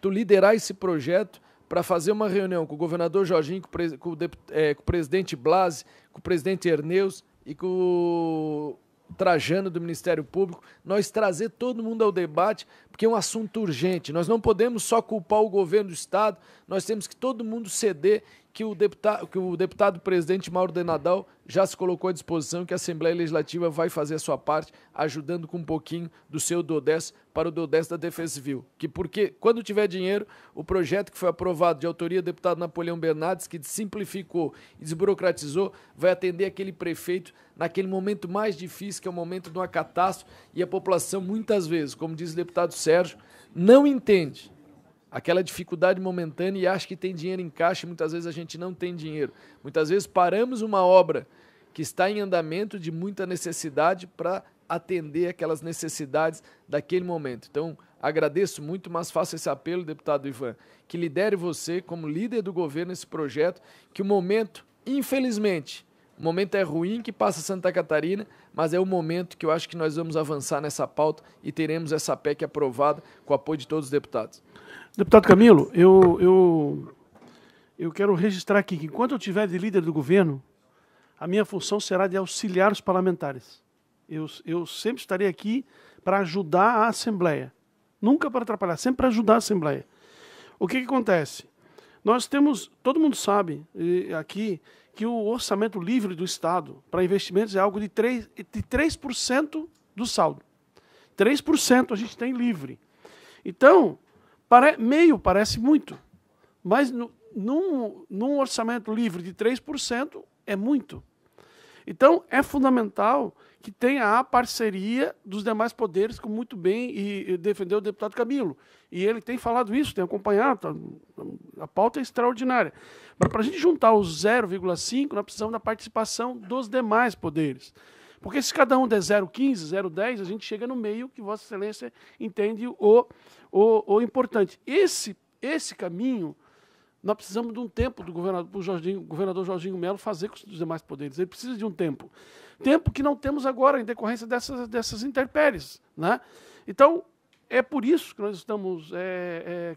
tu liderar esse projeto para fazer uma reunião com o governador Jorginho, com o presidente Blasi, com o presidente Erneus e com o Trajano do Ministério Público, nós trazer todo mundo ao debate, porque é um assunto urgente. Nós não podemos só culpar o governo do Estado, nós temos que todo mundo ceder que o deputado presidente Mauro de Nadal já se colocou à disposição, que a Assembleia Legislativa vai fazer a sua parte, ajudando com um pouquinho do seu DODES para o DODES da Defesa Civil. Porque quando tiver dinheiro, o projeto que foi aprovado de autoria do deputado Napoleão Bernardes, que simplificou e desburocratizou, vai atender aquele prefeito naquele momento mais difícil, que é o momento de uma catástrofe, e a população muitas vezes, como diz o deputado Sérgio, não entende aquela dificuldade momentânea e acha que tem dinheiro em caixa, e muitas vezes a gente não tem dinheiro. Muitas vezes paramos uma obra que está em andamento de muita necessidade para atender aquelas necessidades daquele momento. Então, agradeço muito, mas faço esse apelo, deputado Ivan, que lidere você como líder do governo esse projeto, que o momento, infelizmente, o momento é ruim que passa Santa Catarina, mas é o momento que eu acho que nós vamos avançar nessa pauta e teremos essa PEC aprovada com o apoio de todos os deputados. Deputado Camilo, eu quero registrar aqui que enquanto eu estiver de líder do governo, a minha função será de auxiliar os parlamentares. Eu sempre estarei aqui para ajudar a Assembleia. Nunca para atrapalhar, sempre para ajudar a Assembleia. O que acontece? Nós temos, todo mundo sabe aqui, que o orçamento livre do Estado para investimentos é algo de 3% do saldo. 3% a gente tem livre. Então, meio parece muito, mas num orçamento livre de 3% é muito. Então, é fundamental que tenha a parceria dos demais poderes, como muito bem e defendeu o deputado Camilo. E ele tem falado isso, tem acompanhado, a pauta é extraordinária. Mas para a gente juntar os 0,5, nós precisamos da participação dos demais poderes. Porque se cada um der 0,15, 0,10, a gente chega no meio que Vossa Excelência entende o importante. Esse caminho, nós precisamos de um tempo do governador Jorginho Melo fazer com os demais poderes. Ele precisa de um tempo. Tempo que não temos agora, em decorrência dessas intempéries, né? Então, é por isso que nós estamos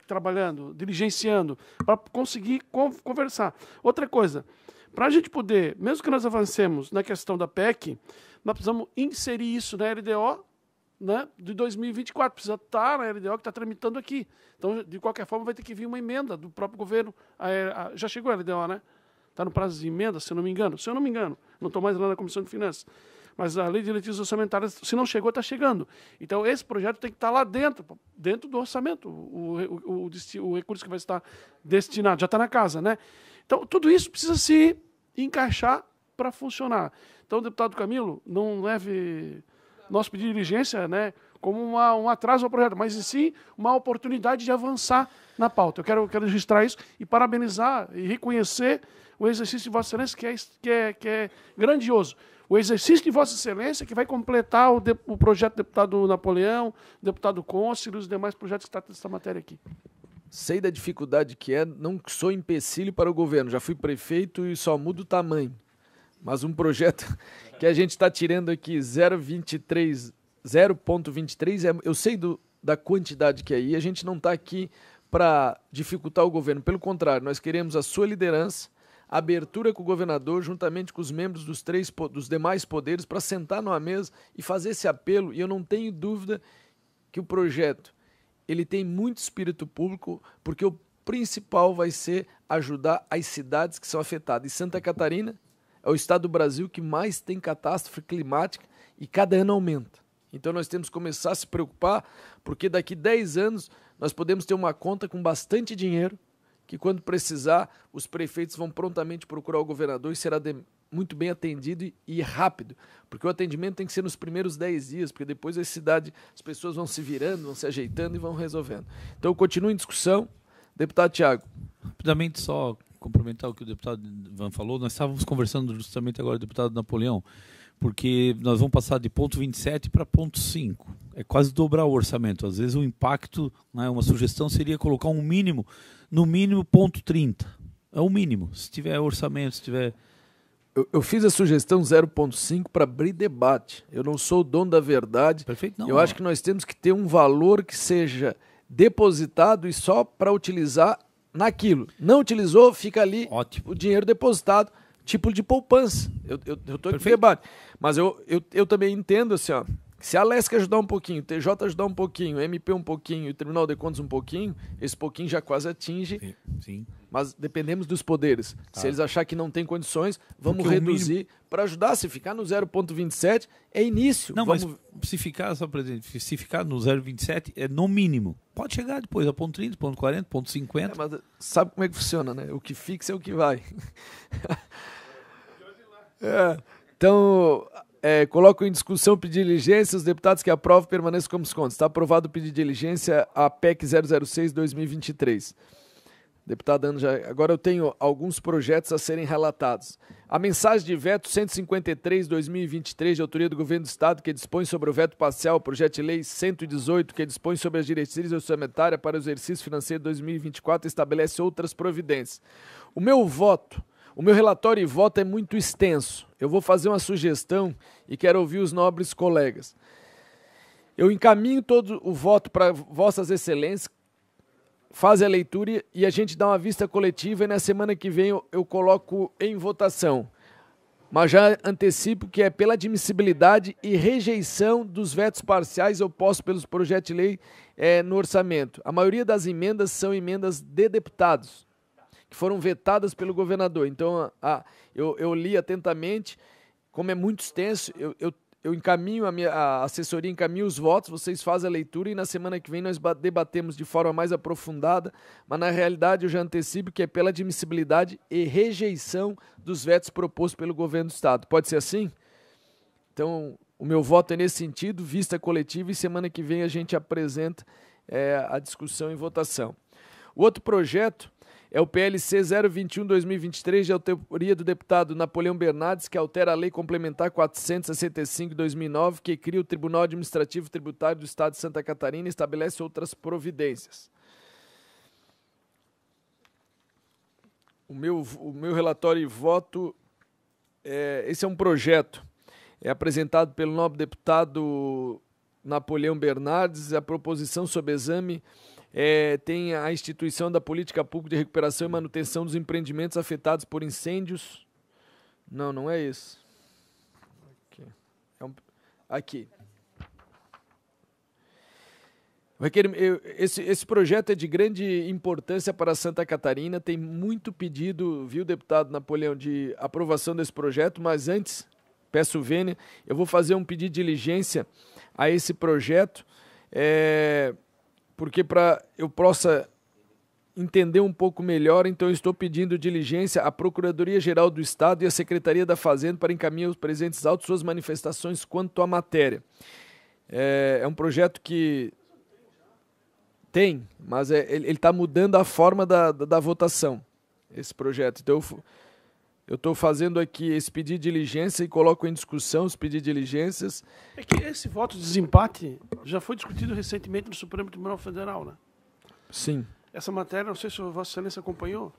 trabalhando, diligenciando, para conseguir conversar. Outra coisa, para a gente poder, mesmo que nós avancemos na questão da PEC, nós precisamos inserir isso na LDO, né, de 2024. Precisa estar na LDO que está tramitando aqui. Então, de qualquer forma, vai ter que vir uma emenda do próprio governo. Já chegou a LDO, né? Está no prazo de emenda, se eu não me engano. Se eu não me engano, não estou mais lá na Comissão de Finanças. Mas a Lei de Diretrizes Orçamentárias, se não chegou, está chegando. Então, esse projeto tem que estar lá dentro do orçamento, o recurso que vai estar destinado, já está na casa, né? Então, tudo isso precisa se encaixar para funcionar. Então, deputado Camilo, não leve nosso pedido de diligência, né, como um atraso ao projeto, mas sim uma oportunidade de avançar na pauta. Eu quero registrar isso e parabenizar e reconhecer o exercício de Vossa Excelência, que é grandioso. O exercício de Vossa Excelência que vai completar o projeto do deputado Napoleão, deputado Cônsul e os demais projetos que tratam dessa matéria aqui. Sei da dificuldade que é, não sou empecilho para o governo, já fui prefeito e só mudo o tamanho. Mas um projeto que a gente está tirando aqui 0,23, eu sei da quantidade que é aí, a gente não está aqui para dificultar o governo, pelo contrário, nós queremos a sua liderança, a abertura com o governador, juntamente com os membros dos demais poderes, para sentar numa mesa e fazer esse apelo, e eu não tenho dúvida que o projeto ele tem muito espírito público, porque o principal vai ser ajudar as cidades que são afetadas. E Santa Catarina é o estado do Brasil que mais tem catástrofe climática e cada ano aumenta. Então nós temos que começar a se preocupar, porque daqui 10 anos nós podemos ter uma conta com bastante dinheiro, que quando precisar, os prefeitos vão prontamente procurar o governador e será muito bem atendido e rápido, porque o atendimento tem que ser nos primeiros 10 dias, porque depois a cidade, as pessoas vão se virando, vão se ajeitando e vão resolvendo. Então, continua em discussão. Deputado Tiago. Rapidamente, só complementar o que o deputado Ivan falou, nós estávamos conversando justamente agora com o deputado Napoleão, porque nós vamos passar de ponto 27 para ponto 5. É quase dobrar o orçamento. Às vezes o impacto, né, uma sugestão seria colocar um mínimo, no mínimo ponto 30. É o mínimo. Se tiver orçamento, se tiver... Eu fiz a sugestão 0,5 para abrir debate. Eu não sou o dono da verdade. Perfeito, não. Eu acho que nós temos que ter um valor que seja depositado e só para utilizar naquilo. Não utilizou, fica ali. Ótimo. O dinheiro depositado, tipo de poupança. Eu estou em debate. Mas eu também entendo assim, ó, se a Lesc ajudar um pouquinho, o TJ ajudar um pouquinho, o MP um pouquinho e o Tribunal de Contas um pouquinho, esse pouquinho já quase atinge. Sim. Mas dependemos dos poderes. Se eles acharem que não tem condições, vamos reduzir para ajudar. Se ficar no 0,27, é início. Não, mas se ficar, só presidente, se ficar no 0,27, é no mínimo. Pode chegar depois a ponto 30, ponto 40, ponto 50. Mas sabe como é que funciona, né? O que fixa é o que vai. Então, coloco em discussão o pedido de diligência. Os deputados que aprovam permaneçam como se conta. Está aprovado o pedido de diligência a PEC 006-2023. Deputado Ana, agora eu tenho alguns projetos a serem relatados. A mensagem de veto 153/2023, de autoria do Governo do Estado, que dispõe sobre o veto parcial, o projeto de lei 118, que dispõe sobre as diretrizes orçamentárias para o exercício financeiro 2024, estabelece outras providências. O meu relatório e voto é muito extenso. Eu vou fazer uma sugestão e quero ouvir os nobres colegas. Eu encaminho todo o voto para Vossas Excelências, faz a leitura e a gente dá uma vista coletiva e na semana que vem eu coloco em votação. Mas já antecipo que é pela admissibilidade e rejeição dos vetos parciais opostos pelos projetos de lei no orçamento. A maioria das emendas são emendas de deputados, que foram vetadas pelo governador. Então, eu li atentamente, como é muito extenso, eu encaminho, a assessoria encaminha os votos, vocês fazem a leitura e na semana que vem nós debatemos de forma mais aprofundada, mas na realidade eu já antecipo que é pela admissibilidade e rejeição dos vetos propostos pelo governo do Estado. Pode ser assim? Então, o meu voto é nesse sentido, vista coletiva, e semana que vem a gente apresenta a discussão e votação. O outro projeto é o PLC 021-2023, de autoria do deputado Napoleão Bernardes, que altera a Lei Complementar 465 de 2009, que cria o Tribunal Administrativo Tributário do Estado de Santa Catarina e estabelece outras providências. O meu relatório e voto, esse é um projeto, apresentado pelo nobre deputado Napoleão Bernardes. A proposição sob exame tem a instituição da política pública de recuperação e manutenção dos empreendimentos afetados por incêndios. Não é isso. Aqui. Esse projeto é de grande importância para Santa Catarina. Tem muito pedido, viu, deputado Napoleão, de aprovação desse projeto, mas antes, peço vênia, eu vou fazer um pedido de diligência a esse projeto, porque para eu possa entender um pouco melhor, então eu estou pedindo diligência à Procuradoria-Geral do Estado e à Secretaria da Fazenda para encaminhar aos presentes autos suas manifestações quanto à matéria. É um projeto que tem, mas ele está mudando a forma da votação, esse projeto. Então eu estou fazendo aqui esse pedido de diligência e coloco em discussão os pedidos de diligências. É que esse voto de desempate já foi discutido recentemente no Supremo Tribunal Federal, né? Sim. Essa matéria, não sei se Vossa Excelência acompanhou.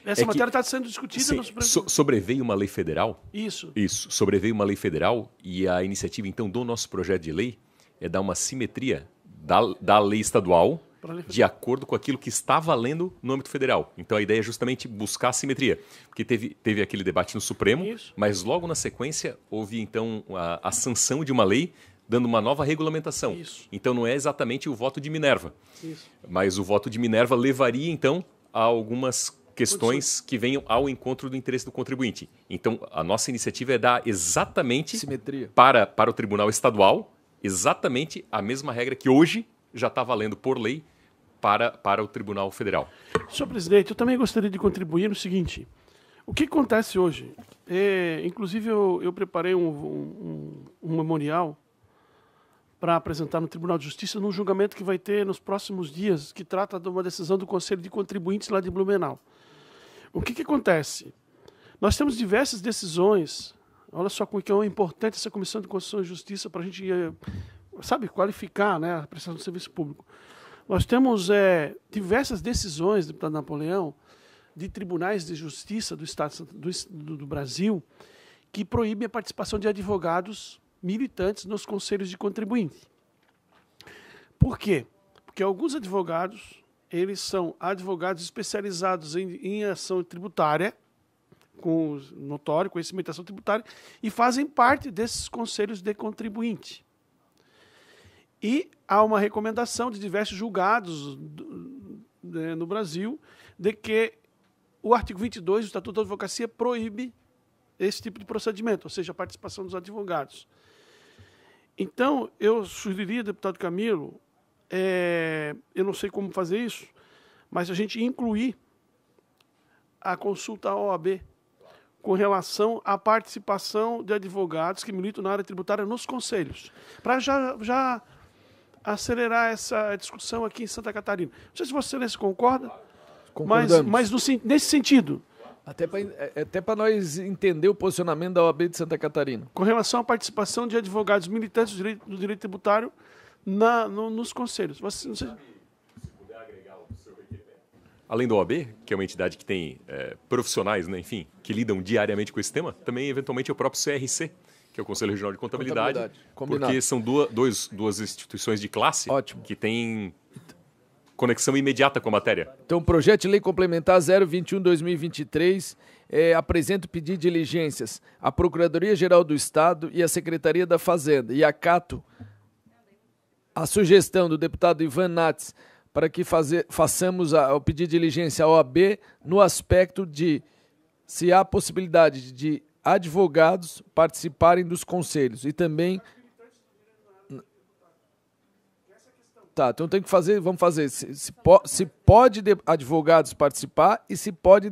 Essa matéria está sendo discutida no Supremo Tribunal. Sobreveio uma lei federal? Isso. Sobreveio uma lei federal e a iniciativa, então, do nosso projeto de lei é dar uma simetria da lei estadual de acordo com aquilo que está valendo no âmbito federal. Então a ideia é justamente buscar a simetria, porque teve aquele debate no Supremo, mas logo na sequência houve então a sanção de uma lei dando uma nova regulamentação. Isso. Então não é exatamente o voto de Minerva, Isso. mas o voto de Minerva levaria então a algumas questões que venham ao encontro do interesse do contribuinte. Então a nossa iniciativa é dar exatamente simetria para o Tribunal Estadual exatamente a mesma regra que hoje já está valendo por lei para o Tribunal Federal. Senhor presidente, eu também gostaria de contribuir no seguinte. O que acontece hoje? Inclusive, eu preparei um memorial para apresentar no Tribunal de Justiça num julgamento que vai ter nos próximos dias, que trata de uma decisão do Conselho de Contribuintes lá de Blumenau. O que acontece? Nós temos diversas decisões. Olha só como é importante essa Comissão de Constituição e Justiça para a gente, qualificar, né, a prestação do serviço público. Nós temos diversas decisões, deputado Napoleão, de tribunais de justiça do Estado do Brasil que proíbem a participação de advogados militantes nos conselhos de contribuinte. Por quê? Porque alguns advogados, eles são advogados especializados em ação tributária, com notório conhecimento da ação tributária, e fazem parte desses conselhos de contribuinte. E há uma recomendação de diversos julgados no Brasil de que o artigo 22 do Estatuto da Advocacia proíbe esse tipo de procedimento, ou seja, a participação dos advogados. Então, eu sugeriria, deputado Camilo, eu não sei como fazer isso, mas a gente incluir a consulta à OAB com relação à participação de advogados que militam na área tributária nos conselhos, para já acelerar essa discussão aqui em Santa Catarina. Não sei se Vossa Excelência concorda, mas nesse sentido. Até para nós entender o posicionamento da OAB de Santa Catarina. Com relação à participação de advogados militantes do direito tributário nos conselhos. Além da OAB, que é uma entidade que tem profissionais, né, enfim, que lidam diariamente com esse tema, também, eventualmente, o próprio CRC, que é o Conselho Regional de Contabilidade. Porque são duas instituições de classe que têm conexão imediata com a matéria. Então, o projeto de lei complementar 021/2023 apresenta o pedido de diligências à Procuradoria-Geral do Estado e à Secretaria da Fazenda. E acato a sugestão do deputado Ivan Nats para que façamos o pedido de diligência à OAB no aspecto de se há possibilidade de advogados participarem dos conselhos e também... Tá, então tem que fazer, vamos fazer, se pode advogados participar e se pode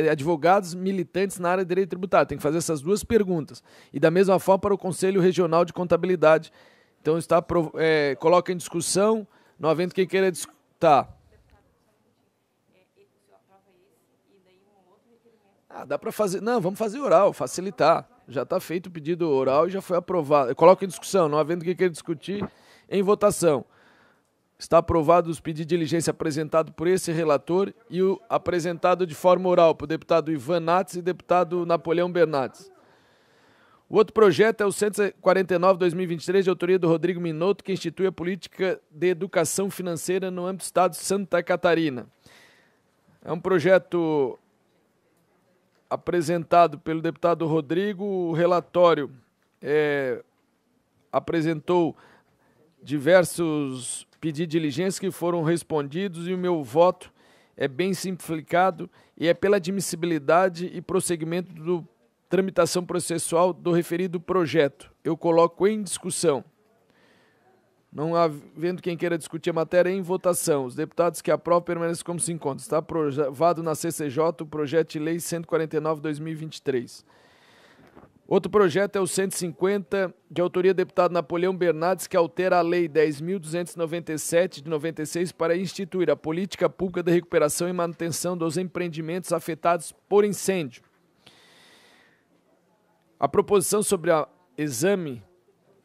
advogados militantes na área de direito tributário. Tem que fazer essas duas perguntas. E da mesma forma para o Conselho Regional de Contabilidade. Então coloca em discussão, não havendo quem queira discutir. Tá. Dá para fazer, não, vamos fazer oral, facilitar. Já está feito o pedido oral e já foi aprovado. Coloca em discussão, não havendo quem queira discutir, em votação. Está aprovado os pedidos de diligência apresentados por esse relator e o apresentado de forma oral por deputado Ivan Nats e deputado Napoleão Bernardes. O outro projeto é o 149/2023, de autoria do Rodrigo Minotto, que institui a política de educação financeira no âmbito do Estado de Santa Catarina. É um projeto apresentado pelo deputado Rodrigo. O relatório apresentou diversos pedidos de diligência que foram respondidos e o meu voto é bem simplificado e é pela admissibilidade e prosseguimento da tramitação processual do referido projeto. Eu coloco em discussão. Não havendo quem queira discutir a matéria, em votação. Os deputados que aprovam permanecem como se encontram. Está aprovado na CCJ o projeto de lei 149/2023. Outro projeto é o 150, de autoria do deputado Napoleão Bernardes, que altera a Lei 10.297 de 96 para instituir a política pública de recuperação e manutenção dos empreendimentos afetados por incêndio. A proposição sobre o exame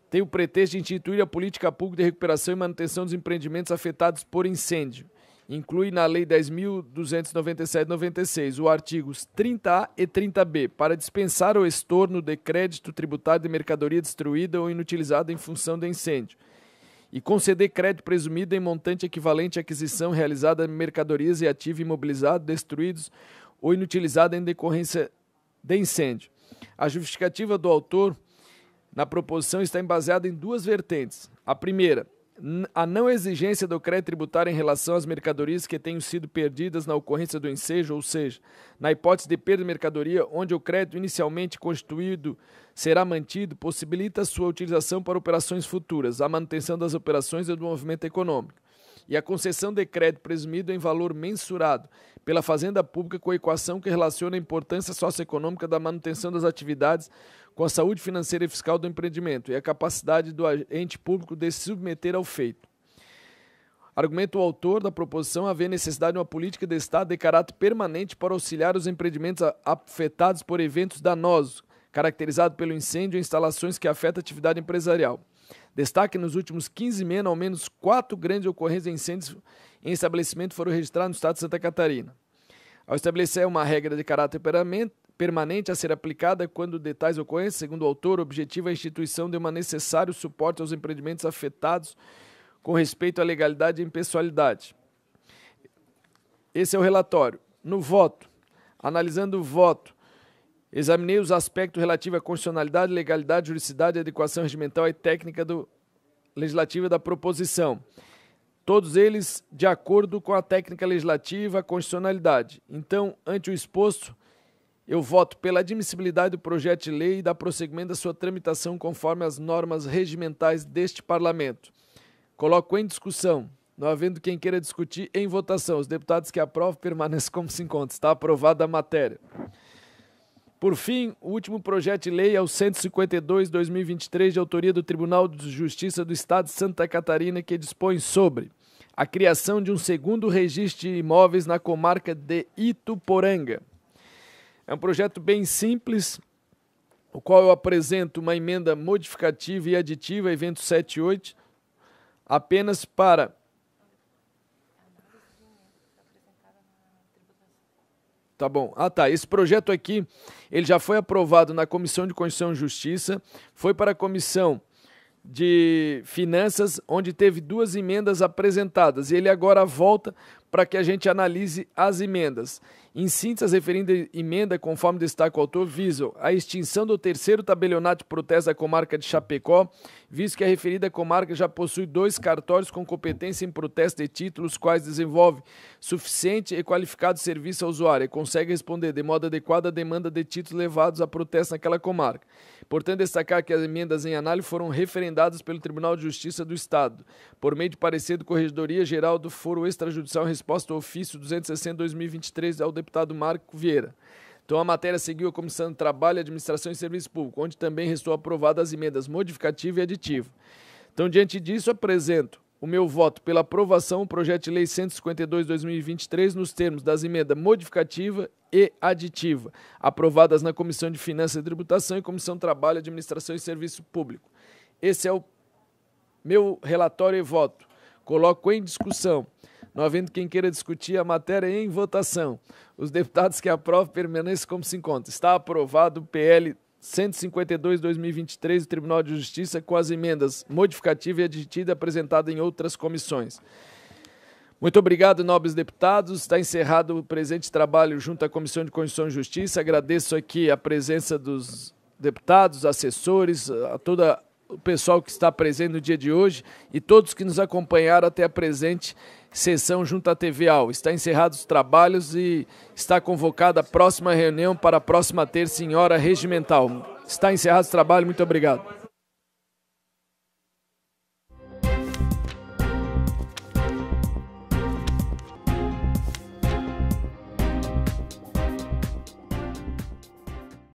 tem o pretexto de instituir a política pública de recuperação e manutenção dos empreendimentos afetados por incêndio. Inclui na Lei 10.297 de 96 o artigos 30A e 30B para dispensar o estorno de crédito tributário de mercadoria destruída ou inutilizada em função de incêndio e conceder crédito presumido em montante equivalente à aquisição realizada de mercadorias e ativo imobilizado destruídos ou inutilizado em decorrência de incêndio. A justificativa do autor na proposição está baseada em duas vertentes. A primeira, a não exigência do crédito tributário em relação às mercadorias que tenham sido perdidas na ocorrência do incêndio, ou seja, na hipótese de perda de mercadoria, onde o crédito inicialmente constituído será mantido, possibilita sua utilização para operações futuras, a manutenção das operações e do movimento econômico. e a concessão de crédito presumido em valor mensurado pela Fazenda Pública com a equação que relaciona a importância socioeconômica da manutenção das atividades com a saúde financeira e fiscal do empreendimento e a capacidade do ente público de se submeter ao feito. Argumenta o autor da proposição haver necessidade de uma política de Estado de caráter permanente para auxiliar os empreendimentos afetados por eventos danosos, caracterizado pelo incêndio em instalações que afetam a atividade empresarial. Destaque nos últimos 15 meses, ao menos 4 grandes ocorrências de incêndios em estabelecimento foram registrados no estado de Santa Catarina. Ao estabelecer uma regra de caráter permanente a ser aplicada quando de tais ocorrências, segundo o autor, o objetivo é a instituição de um necessário suporte aos empreendimentos afetados com respeito à legalidade e impessoalidade. Esse é o relatório. No voto, analisando o voto, examinei os aspectos relativos à constitucionalidade, legalidade, juridicidade, adequação regimental e técnica legislativa da proposição. Todos eles de acordo com a técnica legislativa, a constitucionalidade. Então, ante o exposto, eu voto pela admissibilidade do projeto de lei e da prosseguimento da sua tramitação conforme as normas regimentais deste Parlamento. Coloco em discussão, não havendo quem queira discutir, em votação. Os deputados que aprovam permanecem como se encontra. Está aprovada a matéria. Por fim, o último projeto de lei é o 152/2023, de autoria do Tribunal de Justiça do Estado de Santa Catarina, que dispõe sobre a criação de um segundo registro de imóveis na comarca de Ituporanga. É um projeto bem simples, o qual eu apresento uma emenda modificativa e aditiva, evento 78, apenas para Tá bom. Esse projeto aqui, ele já foi aprovado na Comissão de Constituição e Justiça, foi para a Comissão de Finanças, onde teve 2 emendas apresentadas, e ele agora volta para que a gente analise as emendas. Em síntese, as referidas emenda, conforme destaca o autor, visam a extinção do 3º tabelionato de protesto da comarca de Chapecó, visto que a referida comarca já possui 2 cartórios com competência em protesto de títulos, quais desenvolve suficiente e qualificado serviço ao usuário e consegue responder de modo adequado à demanda de títulos levados a protesto naquela comarca. Portanto, destacar que as emendas em análise foram referendadas pelo Tribunal de Justiça do Estado, por meio de parecer do Corregedoria Geral do Foro Extrajudicial em resposta ao ofício 260/2023 ao deputado Marco Vieira. Então, a matéria seguiu a Comissão de Trabalho, Administração e Serviço Público, onde também restou aprovadas as emendas modificativa e aditiva. Então, diante disso, apresento o meu voto pela aprovação do projeto de lei 152/2023 nos termos das emendas modificativa e aditiva, aprovadas na Comissão de Finanças e Tributação e Comissão de Trabalho, Administração e Serviço Público. Esse é o meu relatório e voto. Coloco em discussão. Não havendo quem queira discutir a matéria em votação. Os deputados que aprovam permanecem como se encontra. Está aprovado o PL 152/2023 do Tribunal de Justiça com as emendas modificativa e aditiva apresentadas em outras comissões. Muito obrigado, nobres deputados. Está encerrado o presente trabalho junto à Comissão de Constituição e Justiça. Agradeço aqui a presença dos deputados, assessores, a todo o pessoal que está presente no dia de hoje e todos que nos acompanharam até a presente sessão junto à TV AU. Está encerrados os trabalhos e está convocada a próxima reunião para a próxima terça em hora regimental. Está encerrado o trabalho. Muito obrigado.